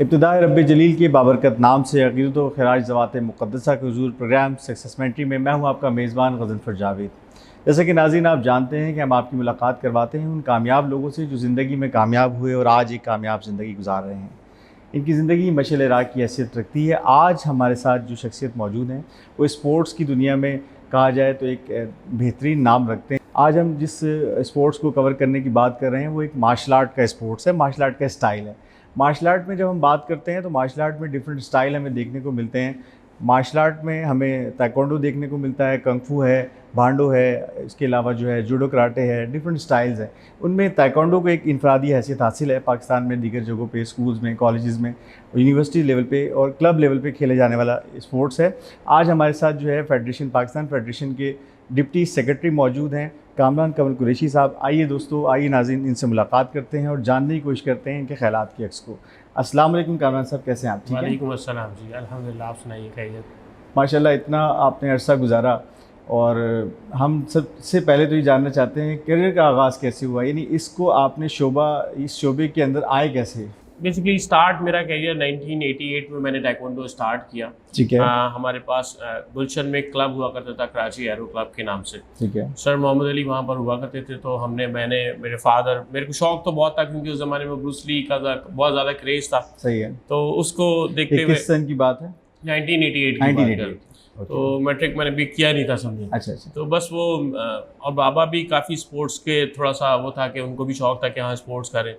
इब्तिदा रब्बे जलील के बाबरकत नाम से अक़ीदत व ख़िराज ज़वात मुक़द्दसा के हुज़ूर प्रोग्राम सक्सेसमेंट्री में मैं हूँ आपका मेज़बान ग़ज़नफ़र जावेद। जैसे कि नाज़रीन आप जानते हैं कि हम आपकी मुलाकात करवाते हैं उन कामयाब लोगों से जो ज़िंदगी में कामयाब हुए और आज एक कामयाब ज़िंदगी गुजार रहे हैं। इनकी ज़िंदगी मशाल राह की हैसियत रखती है। आज हमारे साथ जो शख्सियत मौजूद हैं वो स्पोर्ट्स की दुनिया में कहा जाए तो एक बेहतरीन नाम रखते हैं। आज हम जिस स्पोर्ट्स को कवर करने की बात कर रहे हैं वो एक मार्शल आर्ट का स्पोर्ट्स है, मार्शल आर्ट का स्टाइल है। मार्शल आर्ट में जब हम बात करते हैं तो मार्शल आर्ट में डिफरेंट स्टाइल हमें देखने को मिलते हैं। मार्शल आर्ट में हमें ताइक्वांडो देखने को मिलता है, कंग फू है, भांडो है, इसके अलावा जो है जूडो कराटे है, डिफरेंट स्टाइल्स हैं। उनमें ताइक्वांडो को एक इनफरादी हैसियत हासिल है पाकिस्तान में, दीगर जगहों पे, स्कूल्स में, कॉलेजेस में, यूनिवर्सिटी लेवल पे और क्लब लेवल पे खेले जाने वाला स्पोर्ट्स है। आज हमारे साथ जो है फेडरेशन, पाकिस्तान फेडरेशन के डिप्टी सेक्रेटरी मौजूद हैं, कामरान कमल कुरैशी साहब। आइए दोस्तों, आइए नाज़रीन, इनसे मुलाकात करते हैं और जानने की कोशिश करते हैं इनके ख़यालात की अक्स को। अस्सलाम वालेकुम कामरान साहब, कैसे हैं आप? ठीक हैं? वालेकुम अस्सलाम जी, अल्हम्दुलिल्लाह। आप सुनाइए खैरियत? माशाल्लाह, इतना आपने अरसा गुजारा और हम सबसे पहले तो ये जानना चाहते हैं करियर का आगाज़ कैसे हुआ, यानी इसको आपने इस शोबे के अंदर आए कैसे? बेसिकली स्टार्ट मेरा करियर 1988 में मैंने टाइक्वांडो स्टार्ट किया। ठीक है। हमारे पास गुलशन में एक क्लब हुआ करता था, कराची एरो क्लब के नाम से। ठीक है। सर मोहम्मद अली वहाँ पर हुआ करते थे, तो मेरे फादर, मेरे को शौक तो बहुत था क्योंकि उस ज़माने में ब्रूस ली का बहुत ज़्यादा क्रेज़ था। सही है। तो उसको देखते हुए, किस सन की बात है? 1988 की बात है। तो मैट्रिक मैंने भी किया नहीं था, समझे। अच्छा अच्छा। तो बस वो और बाबा भी काफ़ी स्पोर्ट्स के थोड़ा सा वो था कि उनको भी शौक था कि हाँ स्पोर्ट्स करें।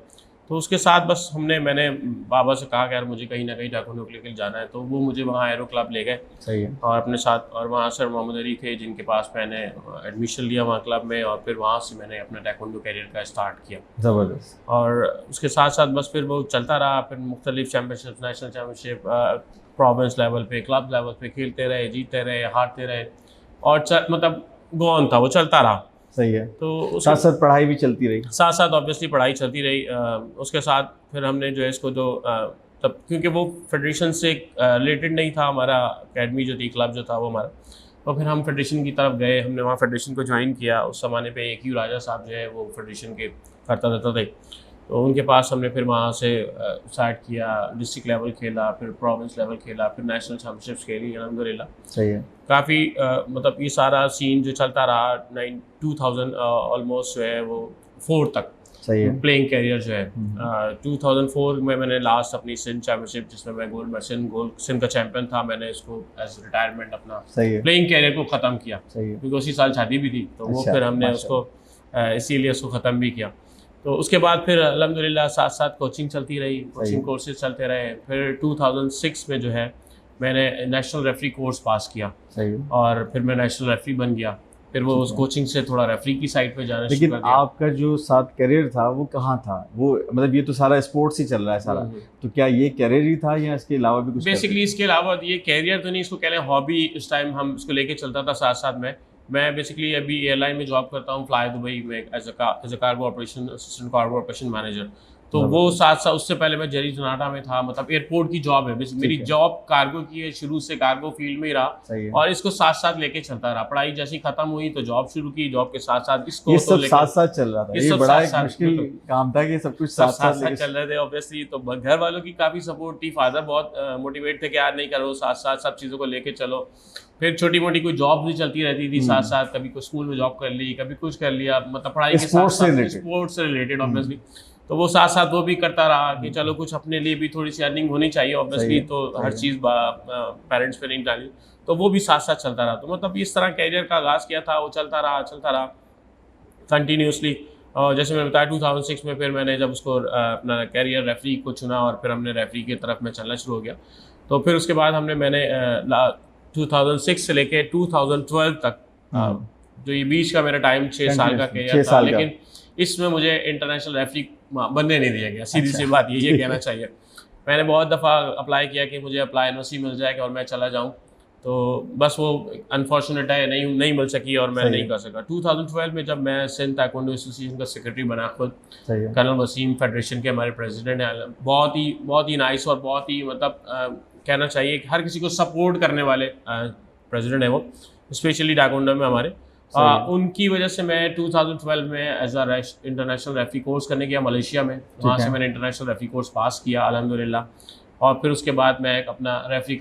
तो उसके साथ बस मैंने बाबा से कहा कि यार मुझे कहीं ना कहीं टाइक्वांडो के लिए जाना है, तो वो मुझे वहाँ एरो क्लब ले गए। सही है। और अपने साथ, और वहाँ सर मोहम्मद अली थे जिनके पास मैंने एडमिशन लिया वहाँ क्लब में, और फिर वहाँ से मैंने अपना टाइक्वांडो कैरियर का स्टार्ट किया। ज़बरदस्त। और उसके साथ साथ बस फिर वो चलता रहा। फिर मुख्तलिफ championship, national championship, province level पे, क्लब लेवल पे खेलते रहे, जीतते रहे, हारते रहे, और मतलब गो ऑन था, वो चलता रहा। सही है। तो साथ साथ पढ़ाई भी चलती रही? साथ साथ ऑब्वियसली पढ़ाई चलती रही। उसके साथ फिर हमने जो है इसको तब क्योंकि वो फेडरेशन से रिलेटेड नहीं था, हमारा अकेडमी जो थी, क्लब जो था वो हमारा, तो फिर हम फेडरेशन की तरफ गए। हमने वहाँ फेडरेशन को ज्वाइन किया। उस ज़माने पे AQ राजा साहब जो है वो फेडरेशन के करता रहता थे, तो उनके पास हमने फिर वहाँ से स्टार्ट किया, डिस्ट्रिक्ट लेवल खेला, फिर प्रोविंस लेवल खेला, फिर नेशनल चैम्पियनशिप्स खेली, अल्हम्दुलिल्लाह। सही है। काफ़ी मतलब ये सारा सीन जो चलता रहा 2000 ऑलमोस्ट जो है वो 4 तक। सही है। प्लेइंग कैरियर जो है 2004 में मैंने लास्ट अपनी सिंध चैम्पियनशिप, जिसमें मैं सिंध का चैंपियन था, मैंने इसको एज रिटायरमेंट अपना प्लेइंग कैरियर को ख़त्म किया। सही है। क्योंकि उसी साल शादी भी थी, तो वो फिर हमने उसको इसीलिए उसको ख़त्म भी किया। तो उसके बाद फिर अल्हम्दुलिल्लाह साथ साथ कोचिंग चलती रही, कोचिंग कोर्सेज चलते रहे। फिर 2006 में जो है मैंने नेशनल रेफरी कोर्स पास किया। सही है। और फिर मैं नेशनल रेफरी बन गया। फिर वो उस कोचिंग से थोड़ा रेफरी की साइड पे जाना शुरू कर दिया। लेकिन आपका जो साथ करियर था वो कहाँ था? वो मतलब ये तो सारा स्पोर्ट्स ही चल रहा है सारा, तो क्या ये करियर ही था या इसके अलावा भी कुछ? बेसिकली इसके अलावा ये करियर तो नहीं, इसको कह लें हॉबी। इस टाइम हम इसको लेके चलता था साथ साथ में। मैं बेसिकली अभी एयरलाइन में जॉब करता हूँ, फ्लाई दुबई में, as a cargo operation assistant, cargo operation manager. तो वो साथ साथ, उससे पहले मैं जेरी जोनाटा में था, मतलब एयरपोर्ट की जॉब है। मेरी जॉब कार्गो की है, शुरू से कार्गो फील्ड में ही रहा, और इसको साथ साथ लेके चलता रहा। पढ़ाई जैसी खत्म हुई तो जॉब शुरू की, जॉब के साथ साथ इसको, ये सब साथ साथ चल रहा था। ये बड़ा एक मुश्किल काम था कि सब कुछ साथ साथ चल रहे थे ऑब्वियसली। तो घर वालों की काफ़ी सपोर्ट थी, फादर बहुत मोटिवेट थे कि यार नहीं करो, साथ साथ सब चीज़ों को लेके चलो। फिर छोटी मोटी कोई जॉब भी चलती रहती थी साथ साथ, कभी कोई स्कूल में जॉब कर ली, कभी कुछ कर लिया, मतलब पढ़ाई के साथ साथ स्पोर्ट्स से रिलेटेड ऑब्वियसली। तो वो साथ साथ वो भी करता रहा कि चलो कुछ अपने लिए भी थोड़ी सी अर्निंग होनी चाहिए ऑब्वियसली, तो हर चीज़ पेरेंट्स पे नहीं डाली, तो वो भी साथ साथ चलता रहा। तो मतलब इस तरह कैरियर का आगाज़ किया था, वो चलता रहा कंटिन्यूसली। और जैसे मैंने बताया 2006 में फिर मैंने जब उसको अपना कैरियर रेफरी को चुना, और फिर हमने रेफरी की तरफ में चलना शुरू हो गया। तो फिर उसके बाद मैंने 2006 से लेके 2012 तक, जो ये बीच का मेरा टाइम 6 साल का कैरियर था, लेकिन इसमें मुझे इंटरनेशनल रेफरी बनने नहीं दिया गया। सीधी सी बात ये कहना चाहिए। मैंने बहुत दफ़ा अप्लाई किया कि मुझे NOC मिल जाए और मैं चला जाऊं, तो बस वो अनफॉर्चुनेट है, नहीं मिल सकी और मैं नहीं कर सका। 2012 में जब मैं सिंध ताइक्वांडो एसोसिएशन का सेक्रेटरी बना, खुद कर्नल वसीम फेडरेशन के हमारे प्रेसिडेंट हैं, बहुत ही नाइस और बहुत ही मतलब कहना चाहिए कि हर किसी को सपोर्ट करने वाले प्रेसिडेंट है वो, स्पेशली ताइक्वांडो में हमारे। उनकी वजह से मैं 2012 में as a international referee course करने गया मलेशिया में। वहाँ से मैंने इंटरनेशनल रेफरी कोर्स पास किया अल्हम्दुलिल्लाह। और फिर उसके बाद मैं एक अपना रेफरी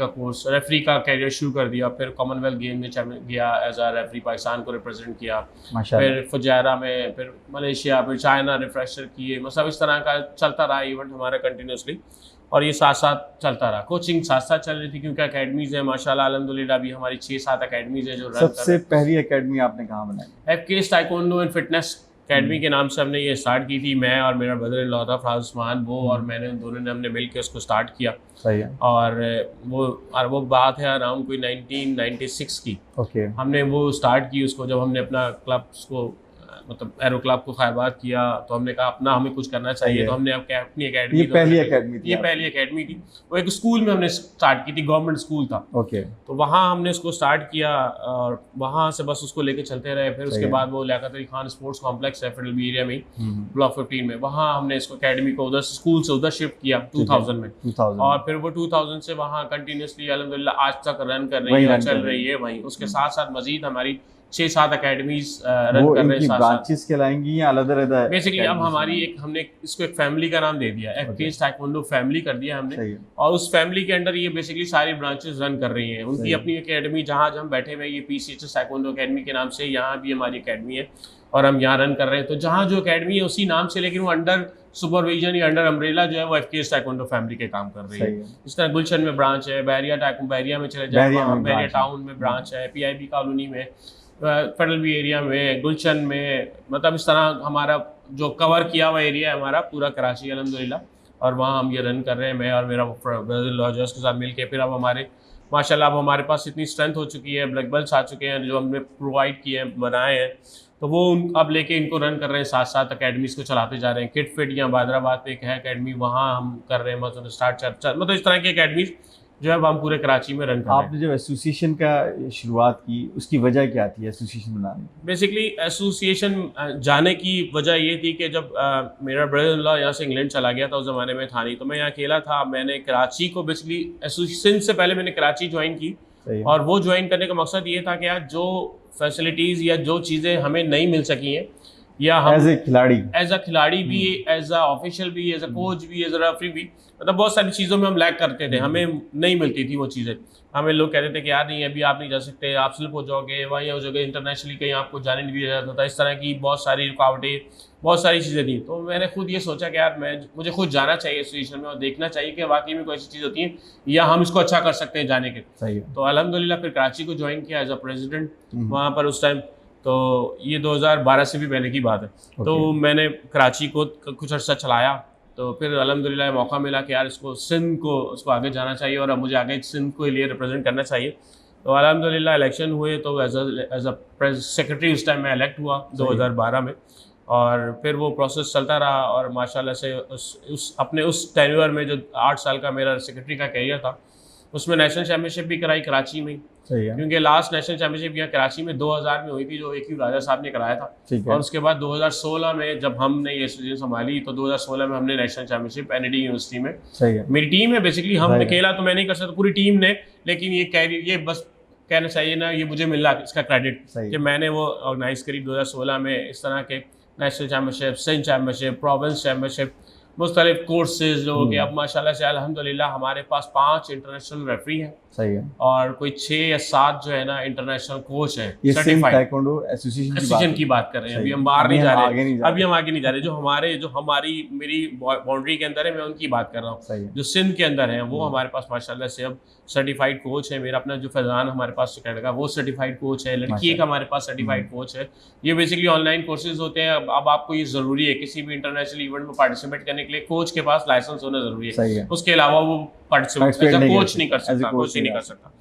का कैरियर शुरू कर दिया। फिर कॉमनवेल्थ गेम में गया एज आ रेफरी, पाकिस्तान को रिप्रेजेंट किया। फिर फुजायरा में, फिर मलेशिया, फिर चाइना रिफ्रेशर किए। मतलब इस तरह का चलता रहा इवेंट हमारा कंटिन्यूसली, और ये साथ साथ चलता रहा। कोचिंग साथ साथ चल रही थी क्योंकि अकेडमीज़ है माशाल्लाह अल्हम्दुलिल्लाह। अभी हमारी 6-7 अकेडमीज़ है जो रन कर रही हैं। सबसे पहली अकेडमी आपने कहाँ बनाई? FK's taekwondo and fitness academy के नाम से हमने ये स्टार्ट की थी। मैं और मेरा ब्रदर इन लॉ था फराज उस्मान, वो और मैंने, उन दोनों ने हमने मिल के उसको स्टार्ट किया। सही है। और वो बात है अराउंड कोई 1996 की। ओके। हमने वो स्टार्ट की उसको, जब हमने अपना क्लब को मतलब एरो क्लब को खैरबाद किया, तो हमने कहा अपना हमें कुछ करना चाहिए। तो हमने अपनी अकेडमी, ये पहली अकेडमी थी? ये पहली अकेडमी थी। वो एक स्कूल में हमने स्टार्ट की थी, गवर्नमेंट स्कूल था। ओके। तो वहाँ हमने उसको स्टार्ट किया और वहाँ से बस उसको लेके चलते रहे। फिर उसके बाद वो लियाकत अली खान स्पोर्ट्स कॉम्प्लेक्स है फिडलबी एरिया में, ब्लॉक 15 में, वहाँ हमने इसको अकेडमी को उधर स्कूल से उधर शिफ्ट किया 2000 में। और फिर वो 2000 से वहाँ कंटिन्यूसली अल्हम्दुलिल्लाह आज तक रन कर रही है, चल रही है वहीं। उसके साथ साथ मजीद हमारी 6-7 अकेडमीज रन कर रहे हैं। ब्रांचेस कहलाएंगी या अलग-अलग? बेसिकली अब हमारी हमने इसको एक फैमिली का नाम दे दिया, FK's टाइकोंडो फैमिली कर दिया हमने। और उस फैमिली के अंडर ये बेसिकली सारी ब्रांचेस रन कर रही हैं। उनकी अपनी अकेडमी, जहाँ हम बैठे हुए, ये PCHS टाइकोंडो अकेडमी के नाम से यहाँ भी हमारी अकेडमी है और हम यहाँ रन कर रहे हैं। तो जहाँ जो अकेडमी है उसी नाम से, लेकिन वो अंडर सुपरविजन या अंडर अम्ब्रेला जो है वो FK's टाइकोंडो फैमिली के काम कर रही है। इस तरह गुलशन में ब्रांच है, बैरिया में चले जाए, बैरिया टाउन में ब्रांच है, PIB कॉलोनी में, फेडरल एरिया में, गुलशन में। मतलब इस तरह हमारा जो कवर किया हुआ एरिया है हमारा पूरा कराची अल्हम्दुलिल्लाह, और वहाँ हम ये रन कर रहे हैं, मैं और मेरा ब्रदर लॉजर्स के साथ मिलके। फिर अब हमारे माशाल्लाह अब हमारे पास इतनी स्ट्रेंथ हो चुकी है, ब्लैक बेल्ट्स आ चुके हैं जो हमने प्रोवाइड किए हैं, बनाए हैं, तो वो अब लेके इनको रन कर रहे हैं। साथ साथ अकेडमीज़ को चलाते जा रहे हैं। किड फिट या बादराबाद पे एक है अकेडमी, वहाँ हम कर रहे हैं मतलब मतलब इस तरह की अकेडमीज़ जो है हम पूरे कराची में रन कर रहे हैं। आपने जब एसोसिएशन का शुरुआत की उसकी वजह क्या थी एसोसिएशन बनाने की? बेसिकली एसोसिएशन जाने की वजह ये थी कि जब मेरा ब्रदर इन लॉ यहाँ से इंग्लैंड चला गया था, उस ज़माने में था नहीं, तो मैं यहाँ अकेला था। मैंने कराची को बेसिकली एसोसिएशन से पहले मैंने कराची ज्वाइन की, और वो ज्वाइन करने का मकसद ये था कि यार जो फैसिलिटीज़ या जो चीज़ें हमें नहीं मिल सकी हैं, या हम एज अ खिलाड़ी भी, एज अ ऑफिशियल भी, एज अ कोच भी, एज अ रेफरी भी, मतलब बहुत सारी चीज़ों में हम लैग करते थे, हमें नहीं मिलती थी वो चीज़ें। हमें लोग कहते थे कि यार नहीं अभी आप नहीं जा सकते, आप स्लिप हो जाओगे, वहीं हो जाओगे, इंटरनेशनली कहीं आपको जाने नहीं दिया जाता था। इस तरह की बहुत सारी रुकावटें, बहुत सारी चीज़ें थी। तो मैंने खुद ये सोचा कि यार मुझे खुद जाना चाहिए एसोसिएशन में और देखना चाहिए कि वाकई में कोई ऐसी चीज़ होती है या हम इसको अच्छा कर सकते हैं जाने के। तो अल्हम्दुलिल्लाह फिर कराची को ज्वाइन किया एज अ प्रेसिडेंट वहाँ पर उस टाइम। तो ये 2012 से भी पहले की बात है। तो मैंने कराची को कुछ अर्सा चलाया, तो फिर अल्हम्दुलिल्लाह मौका मिला कि यार इसको सिंध को उसको आगे जाना चाहिए और अब मुझे आगे सिंध को लिए रिप्रेजेंट करना चाहिए। तो अल्हम्दुलिल्लाह इलेक्शन हुए, तो एज अ सेक्रेटरी उस टाइम मैं इलेक्ट हुआ 2012 में, और फिर वो प्रोसेस चलता रहा। और माशाल्लाह से अपने उस टेन्योर में जो 8 साल का मेरा सेक्रेटरी का कैरियर था, उसमें नेशनल चैम्पियनशिप भी कराई कराची में, क्योंकि लास्ट नेशनल चैम्पियनशिप यहाँ कराची में 2000 में हुई थी, जो AQ राजा साहब ने कराया था। और उसके बाद 2016 में जब हमने ये एसोसिएशन संभाली, तो 2016 में हमने नेशनल चैम्पियनशिप NAD यूनिवर्सिटी में, मेरी टीम है बेसिकली, हम अकेला तो मैं नहीं कर सकता, पूरी टीम ने, लेकिन ये बस कहना चाहिए ना, ये मुझे मिल रहा है इसका क्रेडिट कि मैंने वो ऑर्गेनाइज करी 2016 में। इस तरह के national championship, Sindh championship, province championship, मुख्तलिफ कोर्सेज जो कि अब माशाल्लाह से अल्हम्दुलिल्लाह हमारे पास 5 इंटरनेशनल रेफरी हैं। सही है। और कोई 6 या 7 जो है ना इंटरनेशनल कोच है, ये सर्टिफाइड टाइकोंडो एसोसिएशन की बात कर रहे हैं। अभी हम बाहर नहीं जा रहे, अभी हम आगे नहीं जा रहे। जो हमारी मेरी बाउंड्री के अंदर है, मैं उनकी बात कर रहा हूँ। जो सिंध के अंदर है वो हमारे पास माशाल्लाह से अब सर्टिफाइड कोच है। मेरा अपना जो फैजान हमारे पास कैनेडा का, वो सर्टिफाइड कोच है। लड़की एक हमारे पास सर्टिफाइड कोच है। ये बेसिकली ऑनलाइन कोर्सेज होते हैं। अब आपको ये ज़रूरी है किसी भी इंटरनेशनल इवेंट में पार्टिसिपेट करने के लिए कोच के पास लाइसेंस होना ज़रूरी है। उसके अलावा वो पार्टिसिपेट कोच नहीं कर सकता, कोच नहीं कर सकता।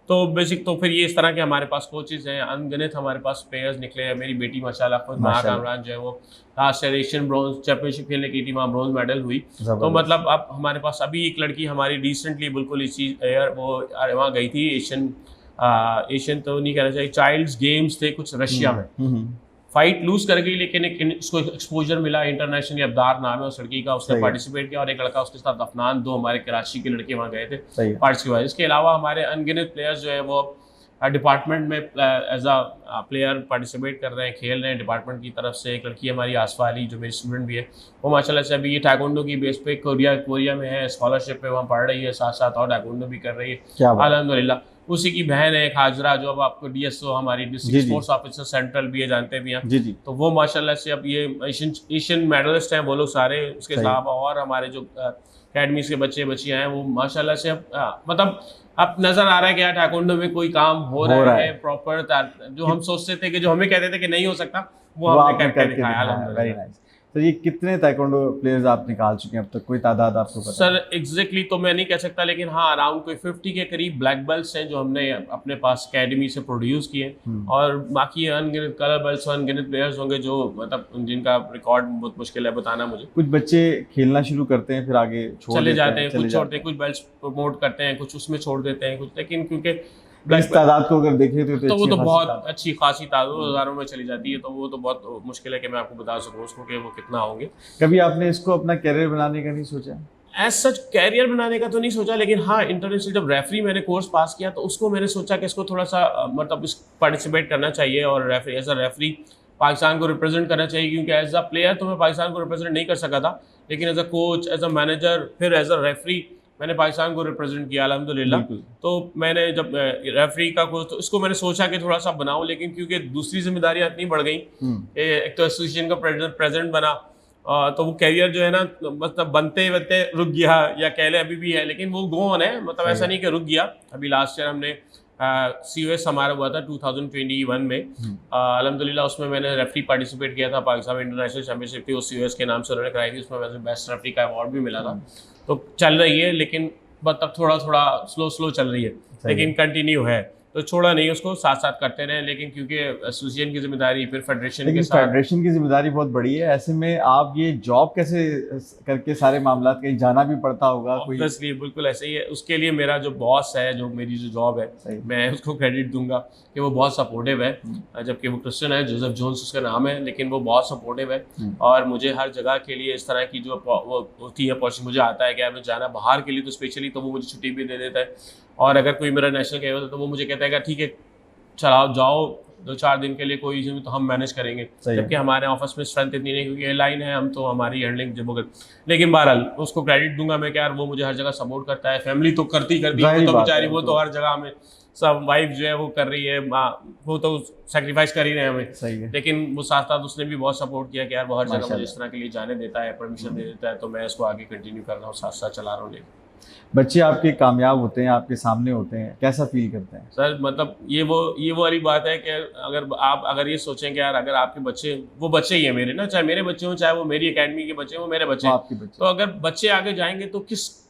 तो बेसिक तो फिर ये इस तरह के हमारे पास कोचेज़ हैं, अनगिनत हमारे पास प्लेयर्स निकले हैं। मेरी बेटी माशाल्लाह खुद महाकामरान जो है वो last year Asian bronze championship खेलने की थी, वहाँ ब्रॉन्ज मेडल हुई। तो मतलब अब हमारे पास अभी एक लड़की हमारी रिसेंटली बिल्कुल इसी ईयर वो वहाँ गई थी, एशियन तो नहीं कहना चाहिए, चाइल्ड्स गेम्स थे कुछ रशिया में, फाइट लूज कर गई, लेकिन उसको एक्सपोजर मिला। इंटरनेशनल अब्दार नाम है उस लड़की का, उसने पार्टिसिपेट किया। और एक लड़का उसके साथ अफनान, 2 हमारे कराची के लड़के वहाँ गए थे पार्टिसिपेट। इसके अलावा हमारे अनगिनत प्लेयर्स जो है वो डिपार्टमेंट में एज अ प्लेयर पार्टिसिपेट कर रहे हैं, खेल रहे हैं डिपार्टमेंट की तरफ से। एक लड़की हमारी आसफा अली जो मेरी स्टूडेंट भी है, वो माशाल्लाह से अभी ये टाइकोंडो की बेस पे कोरिया में है, स्कॉलरशिप पे वहाँ पढ़ रही है, साथ साथ और टाइकोंडो भी कर रही है क्या बात। अल्हम्दुलिल्लाह। उसी की बहन है एक हाजरा, जो अब आपको DSO हमारी जी, डिस्ट्रिक्ट जी। स्पोर्ट्स ऑफिसर सेंट्रल भी है, जानते भी हैं। जी जी। तो वो माशाल्लाह से अब ये एशियन मेडलिस्ट हैं वो लोग सारे, उसके सही। अलावा और हमारे जो अकेडमीज के बच्चे बच्चियाँ हैं वो माशाल्लाह से अब मतलब अब नज़र आ रहा है कि यार टाइकोंडो में कोई काम हो रहा है प्रॉपर। जो हम सोचते थे कि जो हमें कहते थे कि नहीं हो सकता, वो हमने आपने करके दिखाया वेरी अल्हम्दुलिल्लाह। नाइस। तो ये कितने ताइक्वांडो प्लेयर्स आप निकाल चुके हैं अब तक, कोई तादाद आपको पता है? सर एग्जैक्टली तो मैं नहीं कह सकता, लेकिन हाँ अराउंड कोई 50 के करीब ब्लैक बेल्ट्स हैं जो हमने अपने पास अकेडमी से प्रोड्यूस किए। और बाकी अनगिनत कलर बेल्ट्स, अनगिनत प्लेयर्स होंगे जो मतलब जिनका रिकॉर्ड बहुत मुश्किल है बताना मुझे। कुछ बच्चे खेलना शुरू करते हैं फिर आगे चले जाते हैं, कुछ छोड़ते हैं, कुछ बेल्ट्स प्रमोट करते हैं, कुछ उसमें छोड़ देते हैं कुछ, लेकिन क्योंकि इस तादाद को अगर देखें तो वो तो बहुत तादाद। अच्छी खासी तादाद हज़ारों में चली जाती है, तो वो तो बहुत मुश्किल है कि मैं आपको बता सकूँ उसको कि वो कितना होंगे। कभी आपने इसको अपना कैरियर बनाने का नहीं सोचा? एज सच कैरियर बनाने का तो नहीं सोचा, लेकिन हाँ इंटरनेशनल जब रेफरी मैंने कोर्स पास किया तो उसको मैंने सोचा कि इसको थोड़ा सा मतलब इस पार्टिसिपेट करना चाहिए और referee as a referee Pakistan को रिप्रेजेंट करना चाहिए, क्योंकि एज अ प्लेयर तो मैं पाकिस्तान को रिप्रेजेंट नहीं कर सका था, लेकिन as a coach, as a manager, फिर एज अ रेफरी मैंने पाकिस्तान को रिप्रेजेंट किया अल्हम्दुलिल्लाह। तो मैंने जब रेफरी का कोच तो इसको मैंने सोचा कि थोड़ा सा बनाऊं, लेकिन क्योंकि दूसरी जिम्मेदारियां इतनी बढ़ गई, एक तो एसोसिएशन का प्रेसिडेंट बना, तो वो कैरियर जो है ना मतलब बनते बनते रुक गया, या कह लें अभी भी है, लेकिन वो गो ऑन है, मतलब ऐसा नहीं कि रुक गया। अभी लास्ट ईयर हमने COS हमारा हुआ था 2021 में, अल्हम्दुलिल्लाह उसमें मैंने रेफरी पार्टिसिपेट किया था। पाकिस्तान इंटरनेशनल चैंपियनशिप थी, वो COS के नाम से उन्होंने कराई थी, उसमें वैसे बेस्ट रेफरी का अवार्ड भी मिला था। तो चल रही है, लेकिन मतलब थोड़ा थोड़ा स्लो चल रही है, लेकिन कंटिन्यू है, तो छोड़ा नहीं उसको, साथ साथ करते रहे। लेकिन क्योंकि एसोसिएशन की जिम्मेदारी, फिर फेडरेशन के साथ, फेडरेशन की जिम्मेदारी बहुत बड़ी है, ऐसे में आप ये जॉब कैसे करके सारे मामला, कहीं जाना भी पड़ता होगा कोई? ऑब्वियसली बिल्कुल ऐसे ही है। उसके लिए मेरा जो बॉस है, जो मेरी जो जॉब है, मैं उसको क्रेडिट दूंगा कि वो बहुत सपोर्टिव है, जबकि वो क्रिश्चियन है, जोसेफ जोन्स उसका नाम है, लेकिन वो बहुत सपोर्टिव है। और मुझे हर जगह के लिए इस तरह की जो वो होती है अपॉर्चुनिटी, मुझे आता है कि यार जाना बाहर के लिए तो स्पेशली, तो वो मुझे छुट्टी भी दे देता है। और अगर कोई मेरा नेशनल खेल होता है तो वो मुझे कहता है कि ठीक है चलाओ, जाओ 2-4 दिन के लिए, कोई इशू तो हम मैनेज करेंगे, जबकि हमारे ऑफिस में स्ट्रेंथ इतनी नहीं, क्योंकि एयरलाइन है, हम तो हमारी हैंडलिंग जब होकर। लेकिन बहरहाल उसको क्रेडिट दूंगा मैं कि यार वो मुझे हर जगह सपोर्ट करता है। फैमिली तो करती है, वो तो बेचारी, वो तो हर जगह हमें सब वाइफ जो है वो कर रही है, वो तो सेक्रीफाइस कर ही रहे हैं हमें, सही है। लेकिन वो साथ साथ उसने भी बहुत सपोर्ट किया कि यार वो हर जगह मुझे इस तरह के लिए जाने देता है, परमिशन दे देता है, तो मैं इसको आगे कंटिन्यू कर रहा हूँ, साथ साथ चला रहा हूँ। बच्चे आपके कामयाब होते हैं, आपके सामने होते हैं, कैसा फील करते हैं? सर मतलब ये वो वाली बात है कि अगर ये सोचें कि यार अगर आपके बच्चे, वो बच्चे ही हैं मेरे ना, चाहे मेरे बच्चे हों, चाहे वो मेरी एकेडमी के बच्चे हों, मेरे बच्चे, आपके बच्चे, तो अगर बच्चे आगे जाएंगे तो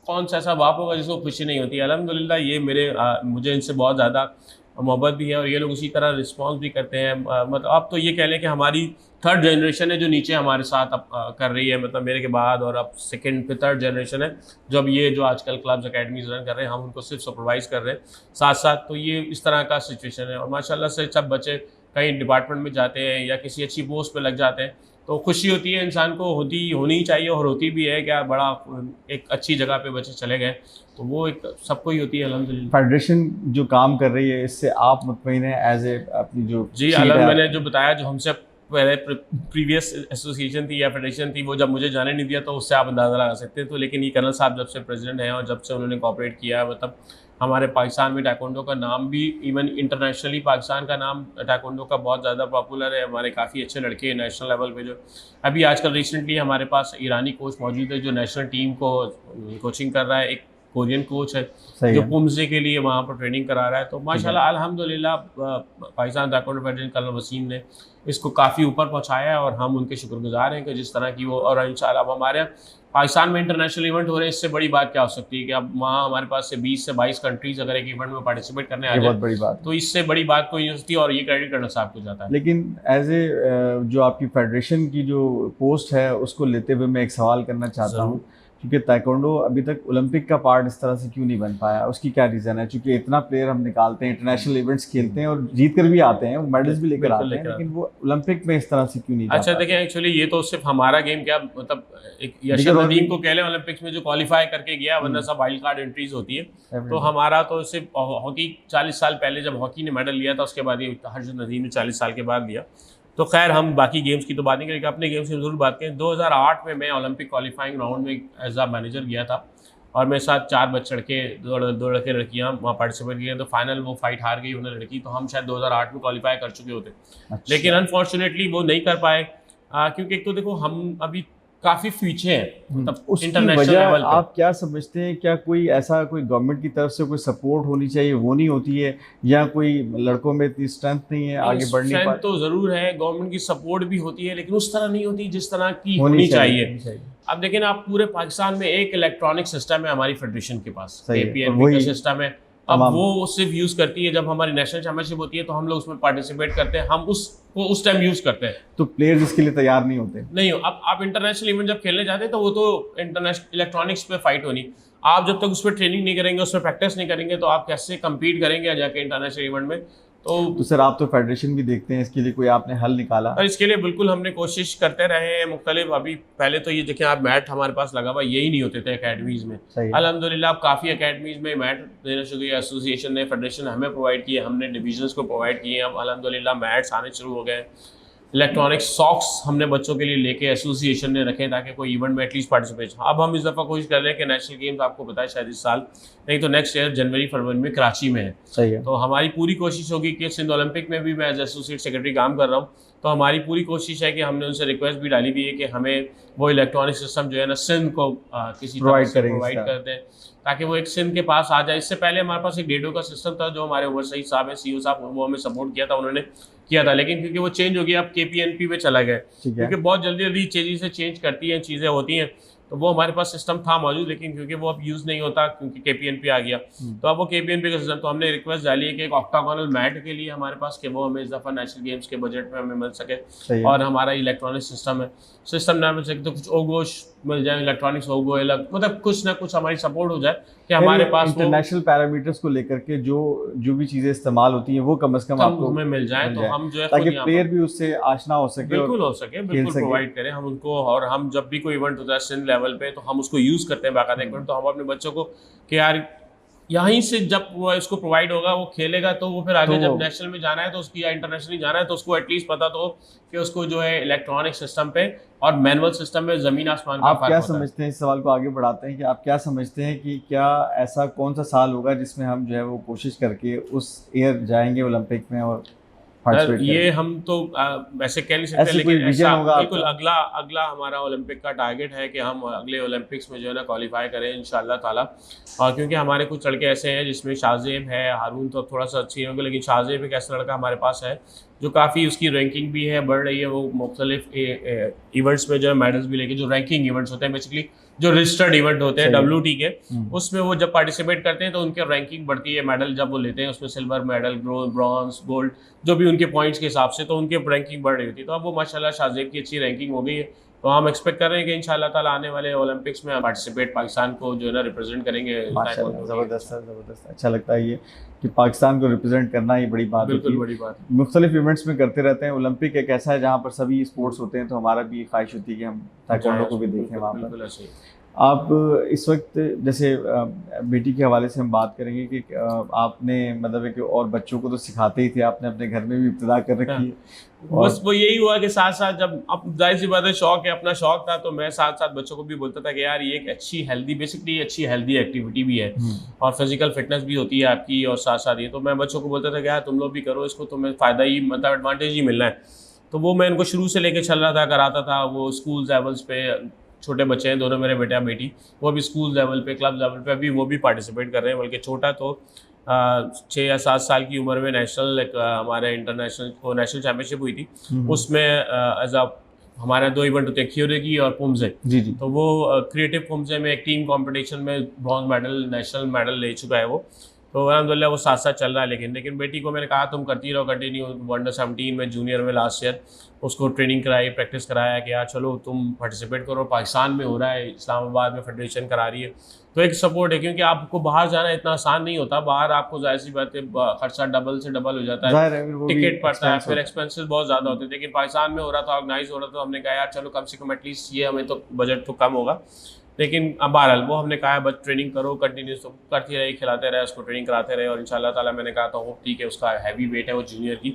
कौन सा ऐसा बाप होगा जिसको खुशी नहीं होती है। अल्हम्दुलिल्लाह ये मुझे इनसे बहुत ज़्यादा मोहब्बत भी है, और ये लोग उसी तरह रिस्पॉन्स भी करते हैं। मतलब आप तो ये कह लें कि हमारी थर्ड जनरेशन है जो नीचे हमारे साथ अब कर रही है, मतलब मेरे के बाद, और अब सेकंड फिर थर्ड जनरेशन है जो अब ये जो आजकल क्लब्स अकेडमीज रन कर रहे हैं, हम उनको सिर्फ सुपरवाइज कर रहे हैं साथ साथ। तो ये इस तरह का सिचुएशन है, और माशाल्लाह से सब बच्चे कहीं डिपार्टमेंट में जाते हैं या किसी अच्छी पोस्ट पे लग जाते हैं, तो खुशी होती है इंसान को, होनी चाहिए, और होती भी है। क्या बड़ा एक अच्छी जगह पे बच्चे चले गए, तो वो एक सबको ही होती है अल्हम्दुलिल्लाह। फेडरेशन जो काम कर रही है इससे आप मुतमईन हैं एज ए अपनी जो जी मैंने जो बताया, जो हमसे पहले प्रीवियस एसोसिएशन थी या फेडरेशन थी, वो जब मुझे जाने नहीं दिया, तो उससे आप अंदाज़ा लगा सकते हैं। तो लेकिन ये कर्नल साहब जब से प्रेसिडेंट हैं और जब से उन्होंने कोऑपरेट किया, मतलब हमारे पाकिस्तान में टाइकोंडो का नाम भी, इवन इंटरनेशनली पाकिस्तान का नाम टाइकोंडो का बहुत ज़्यादा पॉपुलर है। हमारे काफ़ी अच्छे लड़के नेशनल लेवल पे, जो अभी आजकल रिसेंटली हमारे पास ईरानी कोच मौजूद है जो नेशनल टीम को कोचिंग कर रहा है, एक कोरियन कोच है जो पुमजे के लिए वहाँ पर ट्रेनिंग करा रहा है। तो माशाल्लाह अल्हम्दुलिल्लाह Pakistan taekwondo federation colonel Waseem ने इसको काफ़ी ऊपर पहुँचाया है, और हम उनके शुक्रगुजार हैं कि जिस तरह की वो, और इंशाल्लाह अब हमारे पाकिस्तान में इंटरनेशनल इवेंट हो रहे हैं, इससे बड़ी बात क्या हो सकती है कि अब वहाँ हमारे पास से 20 से 22 कंट्रीज अगर एक इवेंट में पार्टिसिपेट करने आ जाए, बहुत बड़ी बात, तो इससे बड़ी बात कोई नहीं होती, और ये क्रेडिट करना साहब को जाता है। लेकिन एज ए जो आपकी फेडरेशन की जो पोस्ट है उसको लेते हुए मैं एक सवाल करना चाहता हूँ। क्योंकि ताइक्वांडो अभी तक ओलंपिक का पार्ट इस तरह से क्यों नहीं बन पाया, उसकी क्या रीज़न है? क्योंकि इतना प्लेयर हम निकालते हैं, इंटरनेशनल इवेंट्स खेलते हैं और जीत कर भी आते हैं, मेडल्स भी लेकर बिल्कुल आते हैं, लेकर लेकिन वो ओलंपिक में इस तरह से क्यों नहीं जा अच्छा पाते? देखिए, एक्चुअली ये तो सिर्फ हमारा गेम क्या, मतलब एक देखिए, यशर रोहन- नदीम को कह लें ओलंपिक्स में जो क्वालिफाई करके गया, वरना सब वाइल्ड कार्ड एंट्रीज होती है। तो हमारा तो सिर्फ हॉकी 40 साल पहले जब हॉकी ने मेडल लिया था, उसके बाद ये हर्षद नदीम ने 40 साल के बाद लिया। तो खैर हम बाकी गेम्स की तो बात नहीं करेंगे, अपने गेम्स की जरूर बात करें। 2008 में मैं ओलंपिक क्वालिफाइंग राउंड में एज अ मैनेजर गया था और मेरे साथ 4 बच्चे लड़के, दो लड़के लड़कियाँ वहाँ पार्टिसिपेट किए। तो फाइनल वो फाइट हार गई उन्हें लड़की, तो हम शायद 2008 में क्वालिफाई कर चुके होते। अच्छा। लेकिन अनफॉर्चुनेटली वो नहीं कर पाए, क्योंकि एक तो देखो हम अभी काफ़ी पीछे हैं, मतलब उसकी इंटरनेशनल वजह लेवल पे। आप क्या समझते हैं? क्या कोई ऐसा कोई गवर्नमेंट की तरफ से कोई सपोर्ट होनी चाहिए, वो नहीं होती है, या कोई लड़कों में इतनी स्ट्रेंथ नहीं है, आगे बढ़ नहीं स्ट्रेंथ पाए? तो ज़रूर है, गवर्नमेंट की सपोर्ट भी होती है, लेकिन उस तरह नहीं होती जिस तरह की होनी होनी चाहिए, चाहिए। होनी चाहिए। अब देखें ना, आप पूरे पाकिस्तान में एक इलेक्ट्रॉनिक सिस्टम है हमारी फेडरेशन के पास, सही है, और KPNP वही का सिस्टम है। अब तमाम- वो सिर्फ यूज़ करती है जब हमारी नेशनल चैंपियनशिप होती है, तो हम लोग उसमें पार्टिसिपेट करते हैं, हम उसको उस टाइम यूज़ करते हैं। तो प्लेयर्स इसके लिए तैयार नहीं होते। नहीं हो, अब आप इंटरनेशनल इवेंट जब खेलने जाते हैं तो वो तो इंटरनेशनल इलेक्ट्रॉनिक्स पे फाइट होनी, आप जब तक उस पर ट्रेनिंग नहीं करेंगे, उस पर प्रैक्टिस नहीं करेंगे, तो आप कैसे कम्पीट करेंगे जाके इंटरनेशनल इवेंट में? तो सर आप तो फेडरेशन भी देखते हैं, इसके लिए कोई आपने हल निकाला? और इसके लिए बिल्कुल हमने कोशिश करते रहे हैं मुख्तलिफ। अभी पहले तो ये देखें आप, मैट हमारे पास लगा हुआ यही नहीं होते थे अकेडमीज़ में। सही है। अल्हम्दुलिल्लाह अब काफ़ी अकेडमीज़ में मैट देना शुरू किया, एसोसिएशन ने, फेडरेशन हमें प्रोवाइड किए, हमने डिविजन्स को प्रोवाइड किए। अब अल्हम्दुलिल्लाह मैट्स आने शुरू हो गए। इलेक्ट्रॉनिक सॉक्स हमने बच्चों के लिए लेके एसोसिएशन ने रखे ताकि कोई इवेंट में एटलीस्ट पार्टिसिपेट। अब हम इस दफ़ा कोशिश कर रहे हैं कि नेशनल गेम्स, आपको पता है शायद इस साल नहीं तो नेक्स्ट ईयर जनवरी फरवरी में कराची में है। सही है। तो हमारी पूरी कोशिश होगी कि सिंध ओलंपिक में भी मैं एज एसोसिएट सेक्रेटरी काम कर रहा हूँ, तो हमारी पूरी कोशिश है कि हमने उनसे रिक्वेस्ट भी डाली हुई है कि हमें वो इलेक्ट्रॉनिक सिस्टम जो है ना सिंध को किसी तरह से प्रोवाइड कर दें, ताकि वो एक सिंध के पास आ जाए। इससे पहले हमारे पास एक डेडो का सिस्टम था, जो हमारे उमर सईद साहब है, CEO साहब, वो हमें सपोर्ट किया था, उन्होंने किया था, लेकिन क्योंकि वो चेंज हो गया, अब KPNP में चला गया, क्योंकि बहुत जल्दी जल्दी तेज़ी से चेंज करती हैं चीज़ें होती हैं। तो वो हमारे पास सिस्टम था मौजूद, लेकिन क्योंकि वो अब यूज़ नहीं होता क्योंकि KPNP आ गया, तो अब वो KPNP का सिस्टम, तो हमने रिक्वेस्ट डाली है कि एक ऑक्टागोनल मैट के लिए हमारे पास कि वो हमें इस दफ़ा नेशनल गेम्स के बजट में हमें मिल सके, और हमारा इलेक्ट्रॉनिक सिस्टम है, सिस्टम ना मिल सके तो कुछ ओगोश मिल जाए, इलेक्ट्रॉनिक्स ओगो अलग, मतलब कुछ ना कुछ हमारी सपोर्ट हो जाए कि हमारे पास इंटरनेशनल पैरामीटर्स को लेकर के जो भी चीज़ें इस्तेमाल होती हैं वो कम से कम आपको हमें मिल जाए, तो हम जो है ताकि प्लेयर भी उससे आशना हो सके, बिल्कुल हो सके, बिल्कुल प्रोवाइड करें हम उनको। और हम जब भी कोई इवेंट होता है सिंध लेवल पे, तो हम उसको यूज़ करते हैं बाकायदा इवेंट। तो हम अपने बच्चों को कि यार यहीं से जब वो इसको प्रोवाइड होगा, वो खेलेगा, तो वो फिर आगे जब नेशनल में जाना है तो उसकी, या इंटरनेशनली जाना है, तो उसको एटलीस्ट पता तो कि उसको जो है इलेक्ट्रॉनिक सिस्टम पे और मैनुअल सिस्टम में ज़मीन आसमान का आप फर्क क्या होता है। समझते हैं, इस सवाल को आगे बढ़ाते हैं कि आप क्या समझते हैं कि क्या ऐसा कौन सा साल होगा जिसमें हम जो है वो कोशिश करके उस ईयर जाएंगे ओलंपिक में और ये हम तो वैसे कह नहीं सकते, लेकिन ऐसा बिल्कुल अगला हमारा ओलंपिक का टारगेट है कि हम अगले ओलंपिक्स में जो है ना क्वालिफाई करें इंशाल्लाह ताला। और क्योंकि हमारे कुछ लड़के ऐसे हैं जिसमें शाहजेब है, हारून तो थोड़ा सा अच्छी होंगे, लेकिन शाहजेब एक ऐसा लड़का हमारे पास है जो काफ़ी, उसकी रैंकिंग भी है, बढ़ रही है, वो मुख्तलिफ इवेंट्स में जो है मेडल्स भी लेके, जो रैंकिंग इवेंट्स होते हैं बेसिकली, जो रजिस्टर्ड इवेंट होते हैं WT के, उसमें वो जब पार्टिसिपेट करते हैं तो उनकी रैंकिंग बढ़ती है, मेडल जब वो लेते हैं उसमें सिल्वर मेडल, ब्रॉन्ज, गोल्ड, जो भी उनके पॉइंट्स के हिसाब से, तो उनकी रैंकिंग बढ़ रही होती है। तो अब वो माशाल्लाह शाहजेब की अच्छी रैंकिंग हो गई है, तो हम एक्सपेक्ट कर रहे हैं कि इंशाल्लाह ताला आने वाले ओलंपिक्स में पार्टिसिपेट पाकिस्तान को जो है ना रिप्रेजेंट करेंगे। ज़बरदस्त है, ज़बरदस्त, अच्छा लगता है ये कि पाकिस्तान को रिप्रेजेंट करना ही बड़ी बात होती है। बड़ी बात, मुख्तलिफ इवेंट्स में करते रहते हैं। ओलंपिक एक ऐसा है जहाँ पर सभी स्पोर्ट्स होते हैं, तो हमारा भी ख्वाहिश होती है कि हम ताइक्वांडो को भी देखें वहाँ पर। आप इस वक्त जैसे बेटी के हवाले से हम बात करेंगे कि आपने मतलब कि और बच्चों को तो सिखाते ही थे, आपने अपने घर में भी इब्तिदा कर रखी है। बस वो यही हुआ कि साथ साथ जब, अब जाहिर सी बात है शौक है, अपना शौक था, तो मैं साथ साथ बच्चों को भी बोलता था कि यार ये एक अच्छी हेल्दी, बेसिकली अच्छी हेल्दी एक्टिविटी भी है और फिजिकल फिटनेस भी होती है आपकी, और साथ साथ ये, तो मैं बच्चों को बोलता था कि यार तुम लोग भी करो इसको, तुम्हें फ़ायदा ही, मतलब एडवांटेज ही मिलना है। तो वो मैं इनको शुरू से लेके चल रहा था, कराता था। वो स्कूल लेवल्स पे छोटे बच्चे हैं, दोनों मेरे बेटा बेटी, वो भी स्कूल लेवल पे, क्लब लेवल पे अभी वो भी पार्टिसिपेट कर रहे हैं। बल्कि छोटा तो 6 या 7 साल की उम्र में नेशनल हमारे नेशनल चैम्पियनशिप हुई थी, उसमें एज अ हमारे 2 इवेंट होते हैं, क्यूरेगी और पुमजे। जी। तो वो क्रिएटिव पुमजे में एक टीम कंपटीशन में ब्रॉन्ज मेडल, नेशनल मेडल ले चुका है वो। तो अल्हम्दुलिल्लाह वो साथ साथ चल रहा है। लेकिन बेटी को मैंने कहा तुम करती रहो कंटिन्यू। अंडर 17 में जूनियर में लास्ट ईयर उसको ट्रेनिंग कराई, प्रैक्टिस कराया कि यार चलो तुम पार्टिसिपेट करो। पाकिस्तान में हो रहा है, इस्लामाबाद में फेडरेशन करा रही है, तो एक सपोर्ट है। क्योंकि आपको बाहर जाना इतना आसान नहीं होता, बाहर आपको जाहिर सी बात है खर्चा डबल से डबल हो जाता है, टिकट पड़ता है, फिर एक्सपेंसेस बहुत ज़्यादा होते हैं। लेकिन पाकिस्तान में हो रहा था, ऑर्गेनाइज हो रहा था, तो हमने कहा यार चलो कम से कम एटलीस्ट ये हमें तो बजट तो कम होगा। लेकिन अब बहरहाल वो हमने कहा बस ट्रेनिंग करो कंटिन्यूस, तो करती रही, खिलाते रहे उसको, ट्रेनिंग कराते रहे। और इंशाल्लाह ताला मैंने कहा था वो ठीक है, उसका हैवी वेट है वो जूनियर की,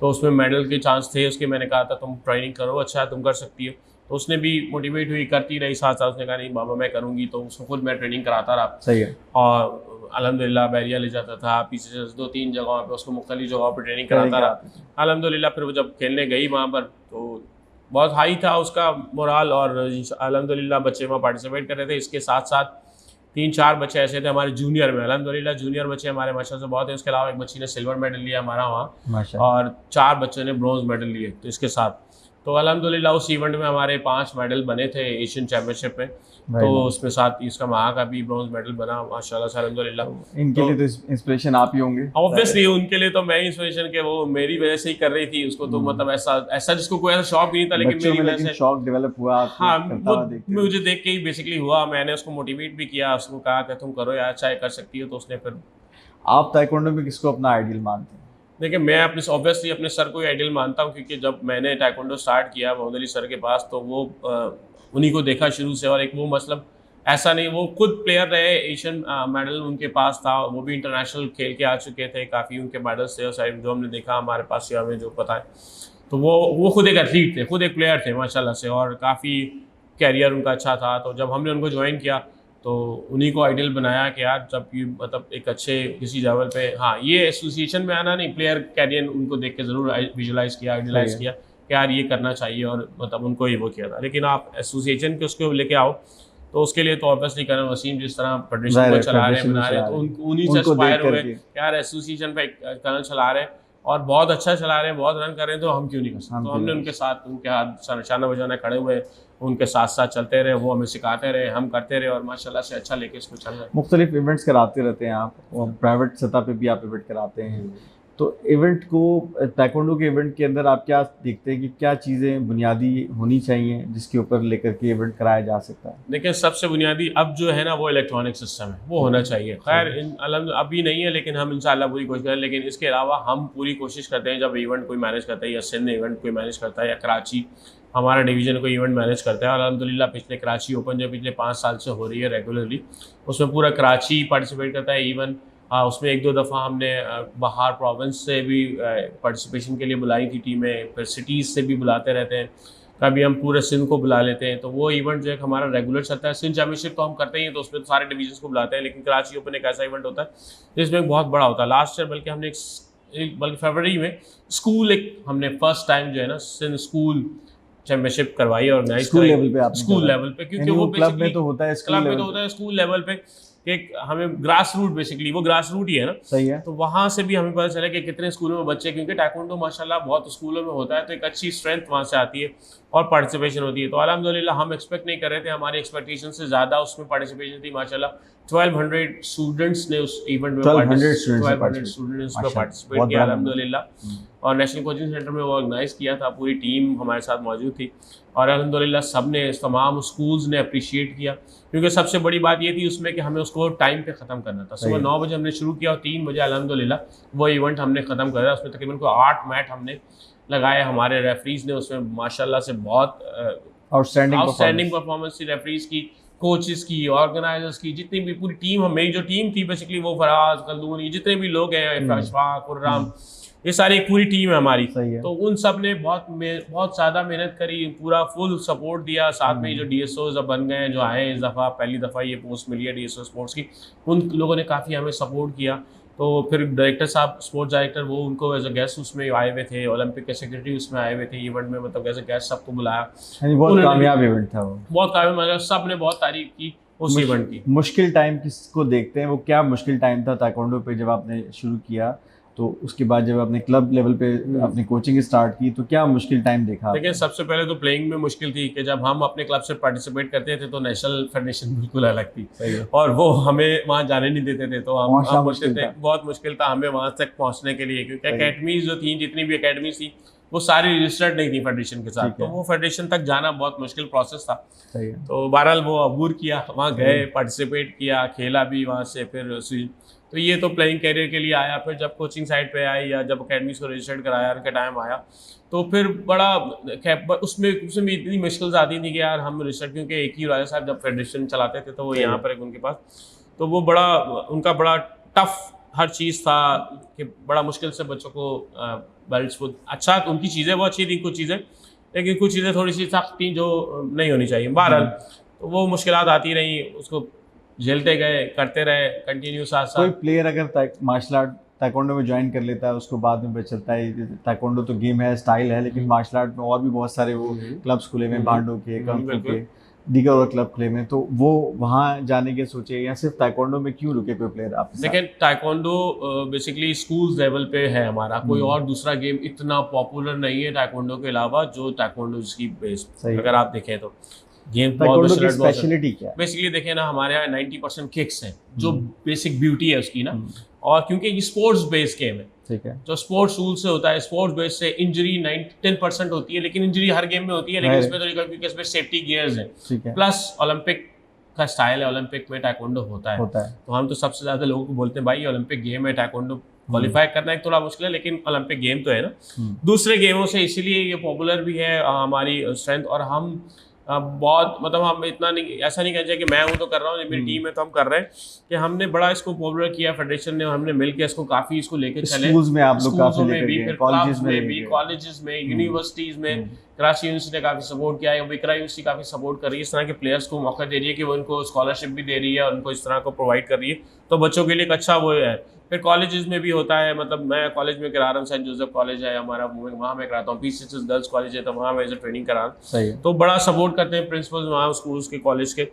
तो उसमें मेडल के चांस थे उसके। मैंने कहा था तुम ट्रेनिंग करो, अच्छा है तुम कर सकती हो। तो उसने भी मोटिवेट हुई, करती रही साथ साथ। उसने कहा नहीं बाबा मैं करूँगी, तो उसको खुद मैं ट्रेनिंग कराता रहा। सही है। और अल्हम्दुलिल्लाह बैरिया ले जाता था, पीछे से 2-3 जगहों पे उसको मुख्तलिफ जगहों पर ट्रेनिंग कराता रहा अल्हम्दुलिल्लाह। फिर वो जब खेलने गई वहाँ पर तो बहुत हाई था उसका मोराल, और अल्हम्दुलिल्लाह बच्चे वहाँ पार्टिसिपेट कर रहे थे। इसके साथ साथ 3-4 बच्चे ऐसे थे हमारे जूनियर में, अल्हम्दुलिल्लाह जूनियर बच्चे हमारे माशाल्लाह से बहुत हैं। उसके अलावा एक बच्ची ने सिल्वर मेडल लिया हमारा वहाँ, और 4 बच्चों ने ब्रॉन्ज मेडल लिए। तो इसके साथ तो अल्हम्दुलिल्लाह उस इवेंट में हमारे 5 मेडल बने थे एशियन चैम्पियनशिप में। तो उसमें साथ इसका वहाँ का भी ब्रॉन्ज मेडल बना माशाल्लाह से अल्हम्दुलिल्लाह। इनके लिए तो इंस्पिरेशन आप ही होंगे ऑब्वियसली, उनके लिए तो मैं ही इंस्पिरेशन के, वो मेरी वजह से ही कर रही थी उसको। तो मतलब ऐसा जिसको कोई ऐसा शौक भी नहीं था, लेकिन मेरी वजह से शौक डेवलप हुआ। हाँ, वो मुझे देख के ही बेसिकली हुआ। मैंने उसको मोटिवेट भी किया, उसको कहा कि तुम करो यार, चाहे कर सकती हो। तो उसने फिर। आप ताइक्वांडो में किसको अपना आइडियल मानते हैं? देखिए मैं ऑब्वियसली अपने सर को ही आइडियल मानता हूँ, क्योंकि जब मैंने ताइक्वांडो स्टार्ट किया मोहम्मद अली सर के पास, तो वो उन्हीं को देखा शुरू से। और एक वो मतलब ऐसा नहीं, वो खुद प्लेयर रहे, एशियन मेडल उनके पास था, वो भी इंटरनेशनल खेल के आ चुके थे, काफ़ी उनके मेडल्स थे। और साइड जो हमने देखा हमारे पास या हमें जो पता है, तो वो खुद एक एथलीट थे, खुद एक प्लेयर थे माशाल्लाह से, और काफ़ी कैरियर उनका अच्छा था। तो जब हमने उनको ज्वाइन किया तो उन्हीं को आइडियल बनाया कि यार जब कि मतलब एक अच्छे किसी लेवल पे, हाँ ये एसोसिएशन में आना नहीं, प्लेयर कैरियर उनको देख के ज़रूर विजुलाइज किया, आइडियलाइज किया कि यार ये करना चाहिए, और मतलब उनको ही वो किया था। लेकिन आप एसोसिएशन के उसको लेके आओ, तो उसके लिए तो ऑब्वियसली करण वसीम जिस तरह फेडरेशन को चला रहे हैं, बना रहे हैं, तो उन्हीं से इंस्पायर हुए यार एसोसिएशन पे करण चला रहे हैं और बहुत अच्छा चला रहे हैं, बहुत रन कर रहे हैं, तो हम क्यों नहीं कर सकते। तो हमने उनके साथ, उनके हाथ निशाना बजाना खड़े हुए, उनके साथ साथ चलते रहे, वो हमें सिखाते रहे, हम करते रहे, और माशाल्लाह से अच्छा लेके इसको चल रहे हैं। मुख्तलिफ इवेंट्स कराते रहते हैं आप, और प्राइवेट सतह पे भी आप इवेंट कराते हैं। तो इवेंट को, ताइक्वांडो के इवेंट के अंदर आप क्या देखते हैं कि क्या चीज़ें बुनियादी होनी चाहिए जिसके ऊपर लेकर के इवेंट कराया जा सकता है? देखिए सबसे बुनियादी अब जो है ना वो इलेक्ट्रॉनिक सिस्टम है, वो होना चाहिए। खैर अभी नहीं है, लेकिन हम इंशाल्लाह पूरी कोशिश करें। लेकिन इसके अलावा हम पूरी कोशिश करते हैं, जब इवेंट कोई मैनेज करता है, या सिंध इवेंट कोई मैनेज करता है, या कराची हमारा डिवीज़न कोई इवेंट मैनेज करता है, और अल्हम्दुलिल्लाह पिछले कराची ओपन जो पिछले 5 साल से हो रही है रेगुलरली, उसमें पूरा कराची पार्टिसिपेट करता है। इवन उसमें 1-2 दफ़ा हमने बाहर प्रोविंस से भी पार्टिसिपेशन के लिए बुलाई थी टीमें, फिर सिटीज़ से भी बुलाते रहते हैं, कभी हम पूरे सिंध को बुला लेते हैं। तो वो इवेंट जो है हमारा रेगुलर चलता है। सिंध चैम्पियनशिप तो हम करते ही हैं, तो उसमें तो सारे डिवीजन को बुलाते हैं। लेकिन कराची ओपन एक ऐसा इवेंट होता है जिसमें बहुत बड़ा होता है। लास्ट ईयर बल्कि हमने बल्कि फरवरी में स्कूल हमने फर्स्ट टाइम जो है ना सिंध स्कूल चैम्पियनशिप करवाई, ऑर्गेनाइज स्कूल लेवल पे, क्योंकि वो क्लब में तो होता है, स्कूल लेवल पे एक हमें ग्रास रूट, बेसिकली वो ग्रास रूट ही है ना, सही है। तो वहाँ से भी हमें पता चला कि कितने स्कूलों में बच्चे, क्योंकि ताइक्वांडो माशाल्लाह बहुत स्कूलों में होता है, तो एक अच्छी स्ट्रेंथ वहाँ से आती है और पार्टिसिपेशन होती है। तो अल्हम्दुलिल्लाह हम एक्सपेक्ट नहीं कर रहे थे, हमारी एक्सपेक्टेशन से ज़्यादा उसमें पार्टिसिपेशन थी माशाल्लाह। 1200 स्टूडेंट्स ने उस इवेंट में 1200 स्टूडेंट्स में पार्टिसिपेट किया अल्हम्दुलिल्लाह। और नेशनल कोचिंग सेंटर में वो ऑर्गेनाइज किया था, पूरी टीम हमारे साथ मौजूद थी, और अल्हम्दुलिल्लाह सब ने, तमाम स्कूल्स ने अप्रिशिएट किया। क्योंकि सबसे बड़ी बात ये थी उसमें कि हमें उसको टाइम पे ख़त्म करना था। सुबह 9 बजे हमने शुरू किया और 3 बजे अल्हम्दुलिल्लाह वो इवेंट हमने ख़त्म कर दिया। उसमें तकरीबन को 8 मैच हमने लगाए। हमारे रेफरीज ने उसमें माशाल्लाह से बहुत आउटस्टैंडिंग परफॉर्मेंस थी रेफरीज की, कोचेस की, ऑर्गेनाइजर्स की, जितनी भी पूरी टीम, मेरी जो टीम थी बेसिकली वो फराज, खलदून, जितने भी लोग हैं, अशफाक, खुर्रम, ये सारी एक पूरी टीम है हमारी। तो उन सब ने बहुत ज़्यादा मेहनत करी, पूरा फुल सपोर्ट दिया। साथ में जो DSOs अब बन गए हैं, जो आए इस दफ़ा पहली दफ़ा ये पोस्ट मिली है DSO स्पोर्ट्स की, उन लोगों ने काफ़ी हमें सपोर्ट किया। तो फिर डायरेक्टर साहब, स्पोर्ट्स डायरेक्टर, वो उनको एज अ गेस्ट उसमें आए हुए थे, ओलंपिक के सेक्रेटरी उसमें आए हुए थे इवेंट में, मतलब एज अ गेस्ट सबको बुलाया। बहुत कामयाब इवेंट था वो, बहुत कामयाब, मतलब सब ने बहुत तारीफ की उस इवेंट की। मुश्किल टाइम किसको देखते हैं, वो क्या मुश्किल टाइम था ताइक्वांडो पे जब आपने शुरू किया, तो उसके बाद जब आपने क्लब लेवल पे अपनी कोचिंग स्टार्ट की तो क्या मुश्किल टाइम देखा? देखिए सबसे पहले तो प्लेइंग में मुश्किल थी कि जब हम अपने क्लब से पार्टिसिपेट करते थे तो नेशनल फेडरेशन बिल्कुल अलग थी और वो हमें वहाँ जाने नहीं देते थे, तो हम बोलते थे बहुत मुश्किल था हमें वहाँ तक पहुँचने के लिए, क्योंकि अकेडमीज जो थी, जितनी भी अकेडमीज थी वो सारी रजिस्टर्ड नहीं थी फेडरेशन के साथ, तो वो फेडरेशन तक जाना बहुत मुश्किल प्रोसेस था। तो बहरहाल वो अबूर किया, वहाँ गए, पार्टिसिपेट किया, खेला भी वहाँ से, फिर तो ये तो प्लेइंग कैरियर के लिए आया। फिर जब कोचिंग साइड पे आई या जब अकेडमीज को रजिस्टर्ड कराया उनका टाइम आया, तो फिर बड़ा उसमें भी इतनी मुश्किल आती थी कि यार हम रजिस्टर्ड, क्योंकि एक ही राजा साहब जब फेडरेशन चलाते थे तो वो यहाँ पर उनके पास, तो वो बड़ा उनका बड़ा टफ हर चीज़ था कि बड़ा मुश्किल से बच्चों को बेल्ट्स को, अच्छा उनकी चीज़ें वो अच्छी थी कुछ चीज़ें, लेकिन कुछ चीज़ें थोड़ी सी सख्त थी जो नहीं होनी चाहिए। बहरहाल तो वो मुश्किलात आती रही, उसको झेलते गए, करते रहे कंटिन्यू साथ साथ। कोई प्लेयर अगर मार्शल आर्ट ताइक्वांडो में ज्वाइन कर लेता है उसको बाद में पता चलता है ताइक्वांडो तो गेम है, स्टाइल है, लेकिन मार्शल आर्ट में और भी बहुत सारे वो क्लब्स खुले हुए हैं, भांडो के, कंग फू के, दीगर और क्लब खुले में, तो वो वहाँ जाने के सोचे या सिर्फ ताइक्वांडो में क्यों रुके कोई प्लेयर आप? देखिए ताइक्वांडो बेसिकली स्कूल लेवल पे है हमारा, कोई और दूसरा गेम इतना पॉपुलर नहीं है ताइक्वांडो के अलावा जो ताइक्वांडो की बेस, अगर आप देखें तो गेम स्पेशलिटी क्या है? बेसिकली देखें ना, हमारे यहाँ 90% किक्स हैं जो बेसिक ब्यूटी है उसकी ना, और क्योंकि ये स्पोर्ट्स बेस्ड गेम है, ठीक है, जो स्पोर्ट्स रूल से होता है, स्पोर्ट्स बेस से इंजरी 10% होती है, लेकिन इंजरी हर गेम में होती है, लेकिन इसमें तो क्योंकि इसमें सेफ्टी गियर्स हैं, प्लस ओलंपिक का स्टाइल है, ओलंपिक में ताइक्वांडो होता है। तो हम तो सबसे ज्यादा लोगों को बोलते हैं भाई ओलंपिक गेम है, ताइक्वांडो क्वालिफाई करना एक थोड़ा मुश्किल है, लेकिन ओलंपिक गेम तो है ना दूसरे गेमों से, इसीलिए ये पॉपुलर भी है हमारी स्ट्रेंथ। और हम बहुत मतलब हम इतना नहीं, ऐसा नहीं कहना चाहिए कि मैं हूँ तो कर रहा हूँ, मेरी टीम है तो हम कर रहे हैं, कि हमने बड़ा इसको पॉपुलर किया, फेडरेशन ने, हमने मिलकर इसको काफी इसको लेके चले, स्कूल्स में आप लोग काफी में भी, फिर क्लब्स में भी, कॉलेजेस में, यूनिवर्सिटीज में, कराची यूनिवर्सिटी ने काफी सपोर्ट किया है, विक्रा यूनिवर्सिटी काफी सपोर्ट कर रही है, इस तरह के प्लेयर्स को मौका दे रही है कि वो उनको स्कॉलरशिप भी दे रही है और उनको इस तरह को प्रोवाइड कर रही है, तो बच्चों के लिए एक अच्छा वो है। फिर कॉलेजेस में भी होता है, मतलब मैं कॉलेज में करा रहा हूँ, सेंट जोसेफ कॉलेज है हमारा, वहाँ मैं कराता हूँ, पीसीएस गर्ल्स कॉलेज है तो वहाँ मैं एज ए ट्रेनिंग करा रहा हूँ, तो बड़ा सपोर्ट करते हैं प्रिंसिपल्स वहाँ स्कूल्स के, कॉलेज के।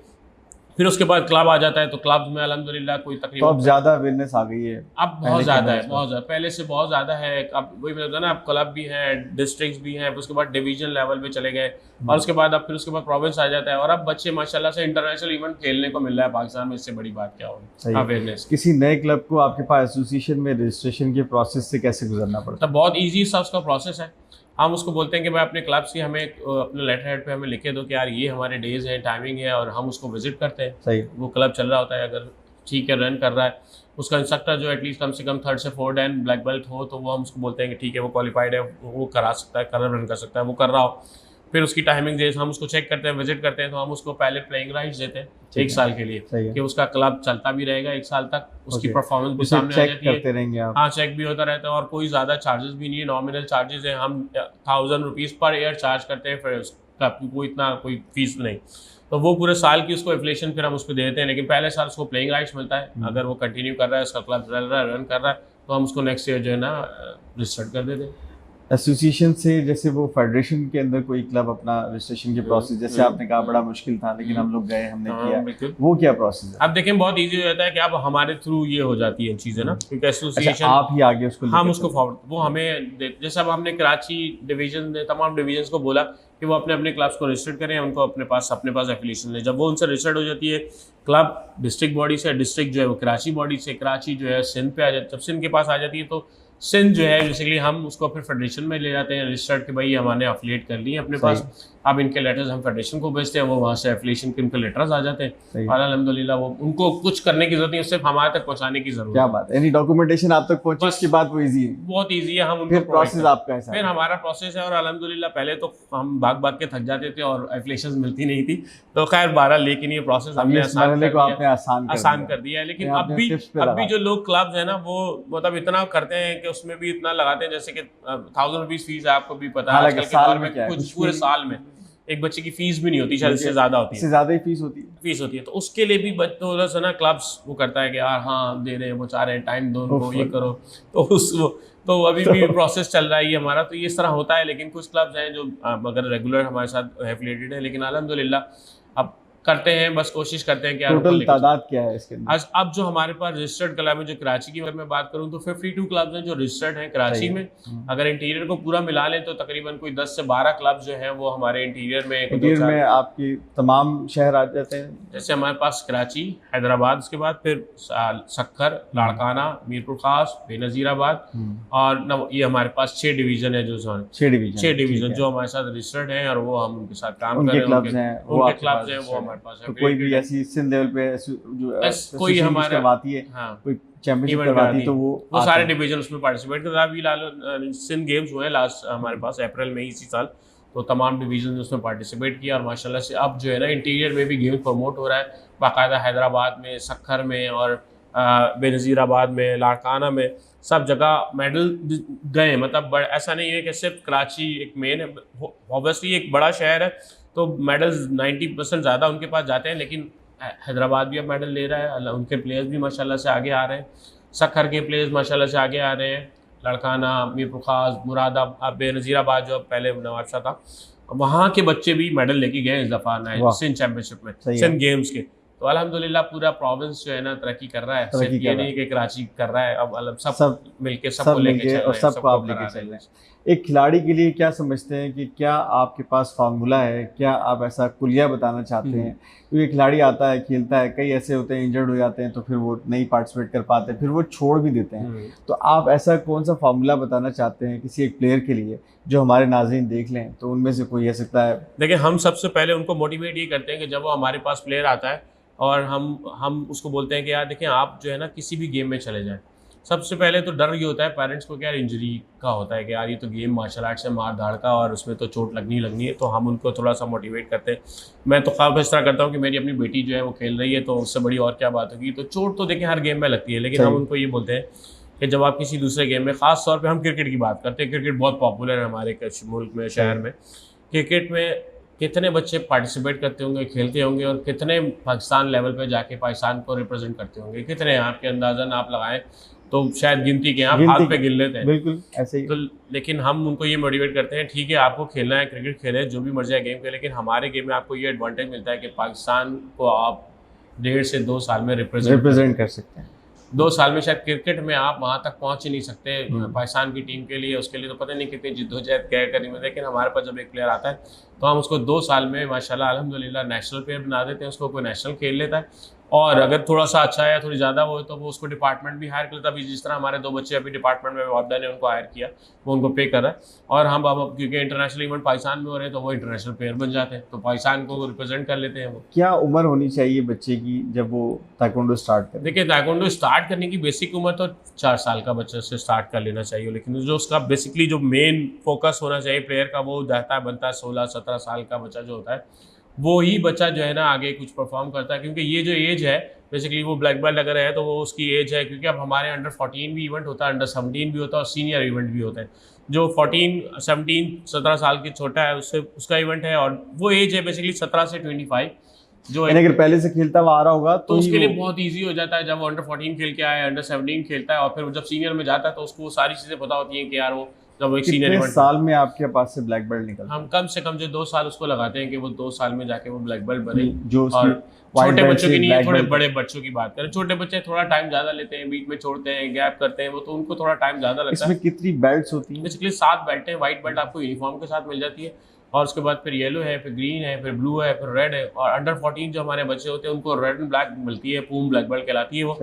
फिर उसके बाद क्लब आ जाता है, तो क्लब में अल्हम्दुलिल्लाह कोई तकरीबन तो अब ज्यादा अवेयरनेस आ गई है, अब बहुत ज़्यादा है, बहुत ज़्यादा, पहले से बहुत ज़्यादा है। अब वही मतलब ना, अब क्लब भी हैं, डिस्ट्रिक्ट्स भी हैं, उसके बाद डिवीजन लेवल पे चले गए, और उसके बाद अब फिर उसके बाद प्रोविंस आ जाता है, और अब बच्चे माशाल्लाह से इंटरनेशनल इवेंट खेलने को मिल रहा है पाकिस्तान में, इससे बड़ी बात क्या होगी अवेयरनेस। किसी नए क्लब को आपके पास एसोसिएशन में रजिस्ट्रेशन के प्रोसेस से कैसे गुजरना पड़ता है? बहुत ईजी सा उसका प्रोसेस है, हम उसको बोलते हैं कि भाई अपने क्लब्स की हमें अपने लेटर हेड पे हमें लिखे दो कि यार ये हमारे डेज हैं, टाइमिंग है, और हम उसको विजिट करते हैं। सही, वो क्लब चल रहा होता है, अगर ठीक है रन कर रहा है, उसका इंस्ट्रक्टर जो एटलीस्ट कम से कम 3rd से 4th डैन ब्लैक बेल्ट हो, तो वो हम उसको बोलते हैं कि ठीक है वो क्वालिफाइड है, वो करा सकता है, कलर रन कर सकता है, वो कर रहा हो। फिर उसकी टाइमिंग जैसे हम उसको चेक करते हैं, विजिट करते हैं, तो हम उसको पहले प्लेइंग राइट्स देते हैं 1 साल के लिए, कि उसका क्लब चलता भी रहेगा 1 साल तक, उसकी परफॉर्मेंस भी सामने आ जाती है, हाँ चेक भी होता रहता है, और कोई ज़्यादा चार्जेस भी नहीं है, नॉमिनल चार्जेस है, हम 1000 रुपीज़ पर ईयर चार्ज करते हैं, फिर उसका कोई इतना कोई फीस नहीं, तो वो पूरे साल की उसको इन्फ्लेशन फिर हम उसको दे देते हैं, लेकिन पहले साल उसको प्लेइंग राइट्स मिलता है, अगर वो कंटिन्यू कर रहा है, उसका क्लब चल रहा है, रन कर रहा है, तो हम उसको नेक्स्ट ईयर जो है ना रजिस्टर्ड कर देते हैं। एसोसिएशन से जैसे वो फेडरेशन के अंदर कोई क्लब अपना रजिस्ट्रेशन के प्रोसेस, जैसे आपने कहा बड़ा मुश्किल था, लेकिन हम लोग गए, हमने किया, वो क्या प्रोसेस है? अब देखें बहुत इजी हो जाता है कि अब हमारे थ्रू ये हो जाती है चीज़ें ना, क्योंकि एसोसिएशन आप ही आगे उसको, हम उसको फॉरवर्ड, वो हमें जैसे अब हमने कराची डिवीजन तमाम डिवीजन्स को बोला कि वो अपने अपने क्लब्स को रजिस्टर्ड करें, उनको अपने पास एफिलिएशन लें, जब वो उनसे रजिस्टर्ड हो जाती है क्लब डिस्ट्रिक्ट बॉडी से, डिस्ट्रिक्ट जो है वो कराची बॉडी से, कराची जो है सिंध पे आ जाती है, जब सिंध के पास आ जाती है तो सिंध जो है बेसिकली हम उसको फिर फेडरेशन में ले जाते हैं रजिस्टर्ड कि भाई हमने एफिलिएट कर ली है अपने पास, अब इनके लेटर्स हम फेडरेशन को भेजते हैं, वो वहाँ से एफिलिएशन के उनके लेटर्स आ जाते हैं, और अल्हम्दुलिल्लाह वो उनको कुछ करने की जरूरत नहीं है, सिर्फ हमारे तक पहुँचाने की जरूरत है। क्या बात है, यानी डॉक्यूमेंटेशन आप तक पहुँचे, उसके बाद वो इजी है, बहुत ईजी है, हम उनको फिर प्रोसेस आपका है, फिर हमारा प्रोसेस है, और अल्हम्दुलिल्लाह पहले तो हम भाग भाग के थक जाते थे और एफिलिएशंस मिलती नहीं थी, तो खैर 12 लेकिन ये प्रोसेस हमने आसान कर दिया है। लेकिन अब भी जो लोग क्लब्स है ना, वो मतलब इतना करते हैं कि उसमें भी इतना लगाते हैं, जैसे कि 1000 रुपीज़ फीस है, आपको भी पता है आजकल के दौर में कुछ पूरे साल में एक बच्चे की फीस भी नहीं होती, शायद इससे ज्यादा होती है, इससे ज्यादा ही फीस होती है, तो उसके लिए भी थोड़ा सा ना क्लब्स वो करता है कि यार हाँ दे रहे हैं, वो चाह रहे हैं, टाइम दो उनको, ये करो, तो अभी भी प्रोसेस चल रहा है ये हमारा, तो ये इस तरह होता है। लेकिन कुछ क्लब्स हैं जो अगर रेगुलर हमारे साथ एफिलिएटेड है, लेकिन अल्हम्दुलिल्लाह अब करते हैं, बस कोशिश करते हैं कि यार टोटल तादाद क्या है इसके अंदर? आज अब जो हमारे पास रजिस्टर्ड क्लब है, जो कराची की अगर मैं बात करूं तो 52 क्लब्स हैं जो रजिस्टर्ड हैं कराची में। अगर इंटीरियर को पूरा मिला लें तो तकरीबन कोई 10 से 12 क्लब जो हैं वो हमारे इंटीरियर में आपकी तमाम शहर आ जाते हैं। जैसे हमारे पास कराची, हैदराबाद, उसके बाद फिर सक्खर, लाड़काना, मीरपुर खास, बेनज़ीराबाद और ये हमारे पास 6 डिवीज़न है जो 6 डिवीज़न जो हमारे साथ रजिस्टर्ड हैं और वो हम उनके साथ काम कर रहे हैं। उनके क्लब्स हैं वो हमारे पास तो कोई भी ऐसी सिंध लेवल पे जो कोई हमारा करवाती है, कोई चैंपियनशिप करवाती है, तो वो सारे डिवीजन उसमें पार्टिसिपेट करता है। अभी लाल सिंध गेम्स हुए लास्ट हमारे पास अप्रैल में इसी साल, तो तमाम डिवीजन उसमें पार्टिसिपेट किया और माशाल्लाह से अब जो है ना इंटीरियर में भी गेम्स प्रमोट हो रहा है बाकायदा। हैदराबाद में, सक्खर में और बेनज़ीराबाद में, लाड़काना में सब जगह मेडल गए। मतलब ऐसा नहीं है कि सिर्फ कराची एक मेन है, ऑब्वियसली एक बड़ा शहर है तो मेडल्स 90% ज़्यादा उनके पास जाते हैं, लेकिन हैदराबाद भी अब मेडल ले रहा है, उनके प्लेयर्स भी माशाल्लाह से आगे आ रहे हैं। सक्खर के प्लेयर्स माशाल्लाह से आगे आ रहे हैं। लड़काना, मीरपुर खास, मुरादाबाद, बेनज़ीराबाद जो पहले नवाबशाह था, वहाँ के बच्चे भी मेडल लेके गए इस दफ़ा सिंध चैम्पियनशिप में, सिंध गेम्स के। तो अल्हम्दुलिल्लाह पूरा प्रोविंस जो है ना तरक्की कर रहा है, सिर्फ ये नहीं कि कराची कर रहा है, अब सब मिलके सबको लेके चल रहे हैं, सबको आप लेके चल रहे हैं। एक खिलाड़ी के लिए क्या समझते हैं कि क्या आपके पास फार्मूला है, क्या आप ऐसा कुलिया बताना चाहते हैं? क्योंकि खिलाड़ी आता है, खेलता है, कई ऐसे होते हैं इंजर्ड हो जाते हैं तो फिर वो नहीं पार्टिसिपेट कर पाते, फिर वो छोड़ भी देते हैं। तो आप ऐसा कौन सा फार्मूला बताना चाहते हैं किसी एक प्लेयर के लिए जो हमारे नाज़रीन देख लें, तो उनमें से कोई हो सकता है? देखिए, हम सबसे पहले उनको मोटिवेट ये करते हैं कि जब वो हमारे पास प्लेयर आता है और हम उसको बोलते हैं कि यार देखिए आप जो है ना किसी भी गेम में चले जाएं, सबसे पहले तो डर ये होता है पेरेंट्स को कि यार इंजरी का होता है कि यार ये तो गेम मार्शल आर्ट से मार धाड़ का और उसमें तो चोट लगनी है, तो हम उनको थोड़ा सा मोटिवेट करते हैं। मैं तो खास इस तरह करता हूँ कि मेरी अपनी बेटी जो है वो खेल रही है तो उससे बड़ी और क्या बात होगी। तो चोट तो देखिए हर गेम में लगती है, लेकिन हम उनको ये बोलते हैं कि जब आप किसी दूसरे गेम में, ख़ास तौर पर हम क्रिकेट की बात करते हैं, क्रिकेट बहुत पॉपुलर है हमारे मुल्क में, शहर में। क्रिकेट में कितने बच्चे पार्टिसिपेट करते होंगे, खेलते होंगे और कितने पाकिस्तान लेवल पे जाके पाकिस्तान को रिप्रेजेंट करते होंगे, कितने आपके अंदाज़न आप लगाएं तो शायद गिनती के आप हाथ पे गिन लेते हैं। बिल्कुल ऐसे ही। तो लेकिन हम उनको ये मोटिवेट करते हैं, ठीक है आपको खेलना है, क्रिकेट खेलें, जो भी मर्जी है गेम खेलें, लेकिन हमारे गेम में आपको ये एडवांटेज मिलता है कि पाकिस्तान को आप 1.5 से 2 साल में रिप्रेजेंट कर सकते हैं। 2 साल में शायद क्रिकेट में आप वहाँ तक पहुँच ही नहीं सकते पाकिस्तान की टीम के लिए, उसके लिए तो पता नहीं कितनी जिद्दोजहद क्या करनी है। लेकिन हमारे पास जब एक प्लेयर आता है तो हम उसको 2 साल में माशाल्लाह अल्हम्दुलिल्लाह नेशनल प्लेयर बना देते हैं, उसको कोई नेशनल खेल लेता है और अगर थोड़ा सा अच्छा है, थोड़ी ज़्यादा वो है तो वो उसको डिपार्टमेंट भी हायर कर लेता है। अभी जिस तरह हमारे 2 बच्चे अभी डिपार्टमेंट में वापदा ने उनको हायर किया, वो उनको पे कर रहा है और हम अब क्योंकि इंटरनेशनल इवेंट पाकिस्तान में हो रहे हैं तो वो इंटरनेशनल प्लेयर बन जाते हैं, तो पाकिस्तान को रिप्रेजेंट कर लेते हैं। वो क्या उम्र होनी चाहिए बच्चे की जब वो ताइक्वांडो स्टार्ट करे? देखिए, ताइक्वांडो स्टार्ट करने की बेसिक उम्र तो 4 साल का बच्चे से स्टार्ट कर लेना चाहिए, लेकिन जो उसका बेसिकली जो मेन फोकस होना चाहिए प्लेयर का, वो रहता है बनता है 16-17 साल का बच्चा जो होता है, वो ही बच्चा जो है ना आगे कुछ परफॉर्म करता है। क्योंकि ये जो एज है बेसिकली वो ब्लैक बेल्ट अगर है तो वो उसकी एज है, क्योंकि अब हमारे अंडर 14 भी इवेंट होता है, अंडर 17 भी होता है और सीनियर इवेंट भी होता है। जो 14, 17, 17 साल की छोटा है उससे उसका इवेंट है और वो एज है बेसिकली 17 से 25 जो है। अगर पहले से खेलता हुआ आ रहा होगा तो उसके लिए बहुत इजी हो जाता है जब वो अंडर 14 खेल के आए, अंडर 17 खेलता है और फिर जब सीनियर में जाता है तो उसको सारी चीज़ें पता होती हैं कि यार वो जब एक सीनियर इवेंट। साल में आपके पास से ब्लैक बेल्ट निकलता है? हम कम से कम जो 2 साल उसको लगाते हैं कि वो 2 साल में जाके वो ब्लैक बेल्ट बने। जो और छोटे बच्चों की नहीं, थोड़े बड़े बच्चों की बात करें, छोटे बच्चे थोड़ा टाइम ज़्यादा लेते हैं, बीच में छोड़ते हैं, गैप करते हैं, वो तो उनको थोड़ा टाइम ज़्यादा लगता है। इसमें कितनी बेल्ट्स होती हैं? बेसिकली 7 बेल्ट है। व्हाइट बेल्ट आपको यूनिफॉर्म के साथ मिल जाती है और उसके बाद फिर येलो है, फिर ग्रीन है, फिर ब्लू है, फिर रेड है और अंडर 14 जो हमारे बच्चे होते हैं उनको रेड एंड ब्लैक मिलती है, पूम ब्लैक बेल्ट कहलाती है वो।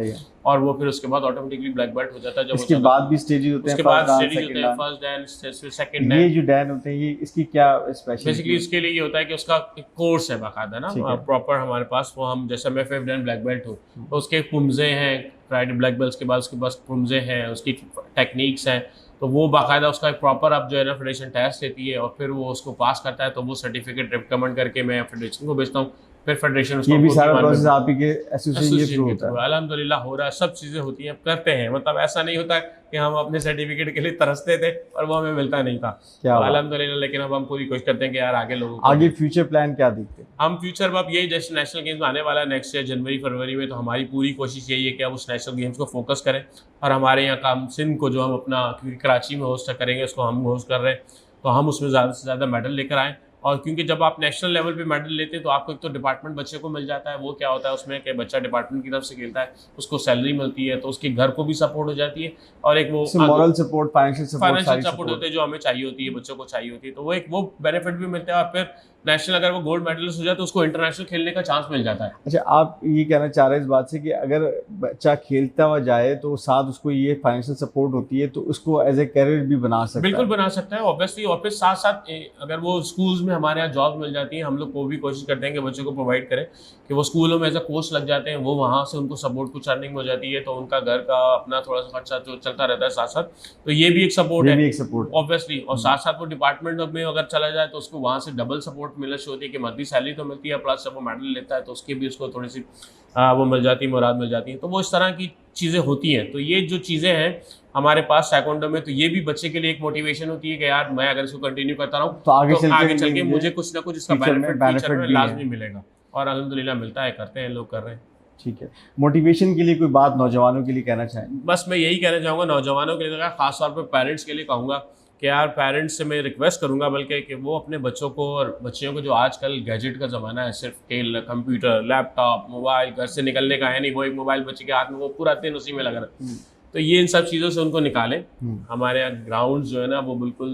और वो फिर उसके बाद ऑटोमेटिकली ब्लैक बेल्ट हो जाता है। जब इसके बाद भी स्टेजेस होते हैं, उसके बाद स्टेजेस होते हैं, फर्स्ट डैन, सेकंड डैन। ये जो डैन होते हैं ये इसकी क्या स्पेशल? बेसिकली इसके लिए ये होता है कि उसका एक कोर्स है बाकायदा ना प्रॉपर हमारे पास, वो हम जैसे मैं 5th डैन ब्लैक बेल्ट हूँ तो उसके पुमजे हैं, फ्राइडे ब्लैक बेल्ट के बाद उसके पास पुमजे हैं, उसकी टेक्निक्स हैं, तो वो बाकायदा उसका एक प्रॉपर अब जो है ना फेडरेशन टेस्ट लेती है और फिर वो उसको पास करता है तो वो सर्टिफिकेट रिकमेंड करके मैं फेडरेशन को भेजता हूँ, फिर फेडरेशन उसको। ये भी सारा प्रोसेस आप ही के एसोसिएशन के थ्रू होता है? अल्हम्दुलिल्लाह हो रहा है, सब चीज़ें होती हैं, करते हैं। मतलब ऐसा नहीं होता कि हम अपने सर्टिफिकेट के लिए तरसते थे और वो हमें मिलता नहीं था, तो अल्हम्दुलिल्लाह। लेकिन अब हम पूरी कोशिश करते हैं कि यार आगे लोगों को आगे फ्यूचर प्लान क्या दिखते हैं? हम फ्यूचर में अब यही जैसे नेशनल गेम्स आने वाला है नेक्स्ट ईयर जनवरी फरवरी में, तो हमारी पूरी कोशिश यही है कि अब उस नेशनल गेम्स को फोकस करें और हमारे यहाँ काम सिंध को जो हम अपना क्योंकि कराची में होस्ट करेंगे उसको हम होस्ट कर रहे हैं, तो हम उसमें ज़्यादा से ज़्यादा मेडल लेकर आएँ और क्योंकि जब आप नेशनल लेवल पे मेडल लेते हैं तो आपको एक तो डिपार्टमेंट बच्चे को मिल जाता है, वो क्या होता है उसमें कि बच्चा डिपार्टमेंट की तरफ से खेलता है, उसको सैलरी मिलती है, तो उसके घर को भी सपोर्ट हो जाती है, और एक वो मॉरल सपोर्ट, फाइनेंशियल सपोर्ट होते हैं जो हमें चाहिए होती है, बच्चों को चाहिए होती है, तो वो बेनिफिट भी मिलता है। और फिर नेशनल अगर वो गोल्ड मेडलिस्ट हो जाए तो उसको इंटरनेशनल खेलने का चांस मिल जाता है। अच्छा, आप ये कहना चाह रहे हैं इस बात से कि अगर बच्चा खेलता हुआ जाए तो साथ उसको ये फाइनेंशियल सपोर्ट होती है तो उसको एज ए कैरियर भी बना सकता है? बिल्कुल बना सकता है ऑब्वियसली। और फिर साथ साथ अगर वो स्कूल्स में हमारे यहाँ जॉब मिल जाती है, हम लोग को भी कोशिश करते हैं कि बच्चों को प्रोवाइड करें कि वो स्कूलों में एज अ कोच लग जाते हैं, वो वहाँ से उनको सपोर्ट कुछ अर्निंग हो जाती है, तो उनका घर का अपना थोड़ा सा खर्चा जो चलता रहता है साथ साथ, तो ये भी एक सपोर्ट है ऑब्वियसली। और साथ साथ वो डिपार्टमेंट में अगर चला जाए तो उसको वहाँ से डबल सपोर्ट मिलना शुरू होती है कि मंथली सैलरी तो मिलती है, प्लस जब वो मेडल लेता है तो उसकी भी उसको थोड़ी सी वो मिल जाती है, मुराद मिल जाती है। तो वो इस तरह की चीज़ें होती हैं। तो ये जो चीज़ें हैं हमारे पास ताइक्वांडो में, तो ये भी बच्चे के लिए एक मोटिवेशन होती है कि यार मैं अगर इसको कंटिन्यू करता रहूँ तो आगे चल के मुझे कुछ ना कुछ इसका बेनिफिट लाजमी मिलेगा, और अल्हम्दुलिल्लाह मिलता है, करते हैं लोग, कर रहे हैं। ठीक है, मोटिवेशन के लिए कोई बात नौजवानों के लिए कहना चाहेंगे? बस मैं यही कहना चाहूँगा नौजवानों के लिए, खासतौर पर पेरेंट्स के लिए कहूँगा कि यार पेरेंट्स से मैं रिक्वेस्ट करूँगा बल्कि कि वो अपने बच्चों को और बच्चियों को, जो आजकल गैजेट का ज़माना है, सिर्फ खेल, कंप्यूटर, लैपटॉप, मोबाइल, घर से निकलने का है नहीं, वो एक मोबाइल बच्चे के हाथ में, वो पूरा दिन उसी में लगा रहा है, तो ये इन सब चीज़ों से उनको निकालें। हमारे यहाँ ग्राउंड जो है ना वो बिल्कुल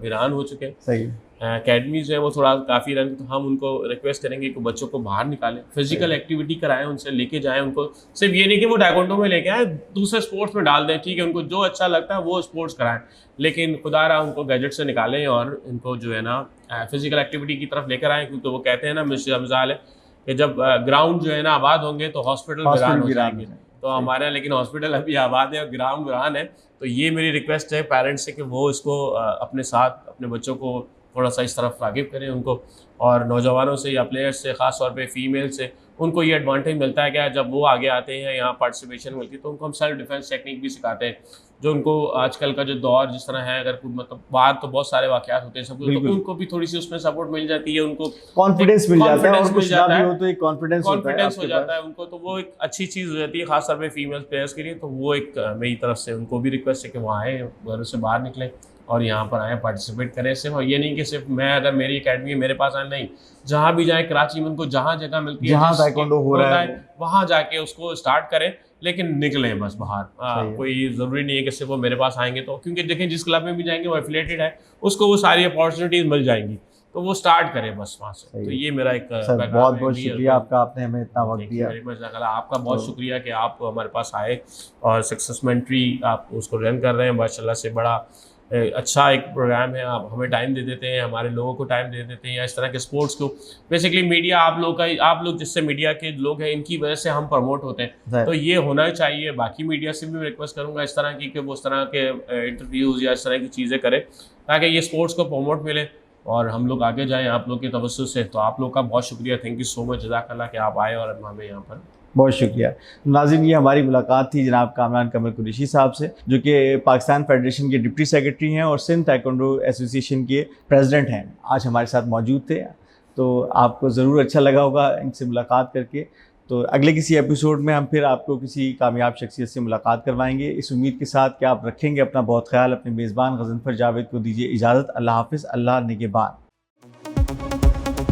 वीरान हो चुके हैं, सही अकेडमीज जो है वो थोड़ा काफ़ी रन, तो हम उनको रिक्वेस्ट करेंगे कि बच्चों को बाहर निकालें, फिजिकल एक्टिविटी कराएं, उनसे लेके जाएं उनको। सिर्फ ये नहीं कि वो ताइक्वांडो में लेके आए, दूसरे स्पोर्ट्स में डाल दें, ठीक है, उनको जो अच्छा लगता है वो स्पोर्ट्स कराएं, लेकिन खुदारा उनको गैजेट से निकालें और इनको जो है ना फिजिकल एक्टिविटी की तरफ लेकर आएँ। क्योंकि वो कहते हैं ना मिसाल है कि जब ग्राउंड जो है ना आबाद होंगे तो हॉस्पिटल वीरान हो जाएंगे। तो हमारे यहाँ लेकिन हॉस्पिटल अभी आबाद है और ग्राउंड वीरान है। तो ये मेरी रिक्वेस्ट है पेरेंट्स से कि वो इसको अपने साथ अपने बच्चों को थोड़ा सा इस तरफ राग़िब करें उनको, और नौजवानों से या प्लेयर्स से, ख़ास तौर पे फीमेल से, उनको ये एडवांटेज मिलता है कि जब वो आगे आते हैं, यहाँ पार्टिसिपेशन मिलती है, तो उनको हम सेल्फ डिफेंस टेक्निक भी सिखाते हैं, जो उनको आजकल का जो दौर जिस तरह है, अगर मतलब बाहर तो बहुत सारे वाक़यात होते हैं सब, तो उनको भी थोड़ी सी उसमें सपोर्ट मिल जाती है, उनको कॉन्फिडेंस मिल जाता है, और मिल जाता है, हो तो एक कॉन्फिडेंस हो जाता है उनको, तो वो एक अच्छी चीज़ हो जाती है खास तौर पे फीमेल प्लेयर्स के लिए। तो वो एक मेरी तरफ से उनको भी रिक्वेस्ट है कि वो आएँ, घरों से बाहर निकलें और यहाँ पर आएँ, पार्टिसिपेट करें। सिर्फ ये नहीं कि सिर्फ मैं अगर मेरी अकेडमी मेरे पास आए, नहीं, जहाँ भी जाएँ कराची में उनको जहाँ जगह मिलती है, जहाँ ताइक्वांडो हो रहा है वहाँ जाके उसको स्टार्ट करें, लेकिन निकलें बस बाहर। कोई ज़रूरी नहीं है कि सिर्फ वो मेरे पास आएंगे, तो क्योंकि देखें जिस क्लब में भी जाएंगे वो एफिलिएटेड है, उसको वो सारी अपॉर्चुनिटीज़ मिल जाएंगी, तो वो स्टार्ट करें बस वहाँ से। तो ये मेरा एक बहुत बहुत शुक्रिया आपका, आपने हमें इतना वक्त दिया। आपका बहुत शुक्रिया कि आप हमारे पास आए और सक्सेस मेंटरी आप उसको रन कर रहे हैं, माशाल्लाह से बड़ा अच्छा एक प्रोग्राम है। आप हमें टाइम दे देते हैं, हमारे लोगों को टाइम दे देते हैं, या इस तरह के स्पोर्ट्स को बेसिकली मीडिया आप लोग जिससे मीडिया के लोग हैं, इनकी वजह से हम प्रमोट होते हैं, तो ये होना चाहिए। बाकी मीडिया से भी मैं रिक्वेस्ट करूँगा इस तरह की कि वो इस तरह के इंटरव्यूज़ या इस तरह की चीज़ें करें, ताकि ये स्पोर्ट्स को प्रमोट मिले और हम लोग आगे जाएँ आप लोग के तवज्जुह से। तो आप लोग का बहुत शुक्रिया, थैंक यू सो मच, जज़ाकल्लाह कि आप आए और हमें यहाँ पर। बहुत शुक्रिया नाज़रीन, ये हमारी मुलाकात थी जनाब कामरान कमर कुरैशी साहब से, जो कि पाकिस्तान फेडरेशन के डिप्टी सेक्रेटरी हैं और सिंध ताइक्वांडो एसोसिएशन के प्रेसिडेंट हैं। आज हमारे साथ मौजूद थे, तो आपको ज़रूर अच्छा लगा होगा इनसे मुलाकात करके। तो अगले किसी एपिसोड में हम फिर आपको किसी कामयाब शख्सियत से मुलाकात करवाएंगे, इस उम्मीद के साथ कि आप रखेंगे अपना बहुत ख्याल। अपने मेज़बान गज़नफ़र जावेद को दीजिए इजाज़त। अल्लाह हाफ़िज़, अल्लाह निगहबान।